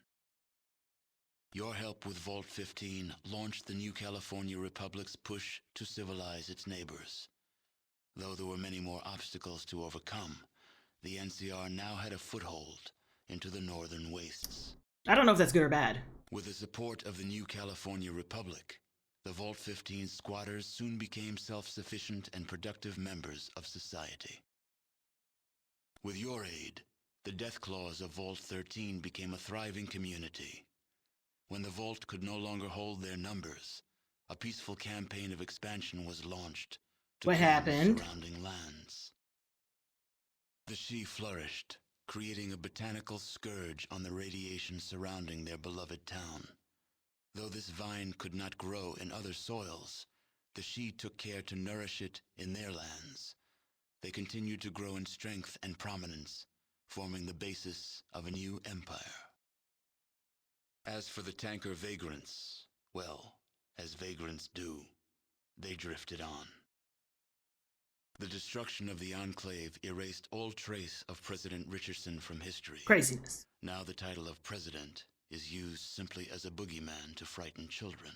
Your help with Vault 15 launched the New California Republic's push to civilize its neighbors. Though there were many more obstacles to overcome, the NCR now had a foothold into the northern wastes. I don't know if that's good or bad. With the support of the new California Republic, the Vault 15 squatters soon became self-sufficient and productive members of society. With your aid, the Death Claws of Vault 13 became a thriving community. When the Vault could no longer hold their numbers, a peaceful campaign of expansion was launched to What claim happened? the surrounding lands. The Shi flourished, creating a botanical scourge on the radiation surrounding their beloved town. Though this vine could not grow in other soils, the Shi took care to nourish it in their lands. They continued to grow in strength and prominence, forming the basis of a new empire. As for the tanker vagrants, well, as vagrants do, they drifted on. The destruction of the Enclave erased all trace of President Richardson from history. Craziness. Now the title of president is used simply as a boogeyman to frighten children.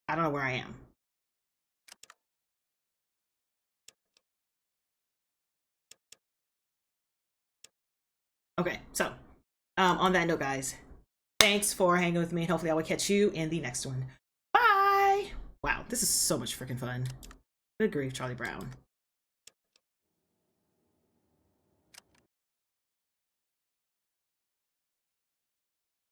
I don't know where I am. Okay, so on that note, guys, thanks for hanging with me, and hopefully I will catch you in the next one. Bye! Wow, this is so much freaking fun. Good grief, Charlie Brown.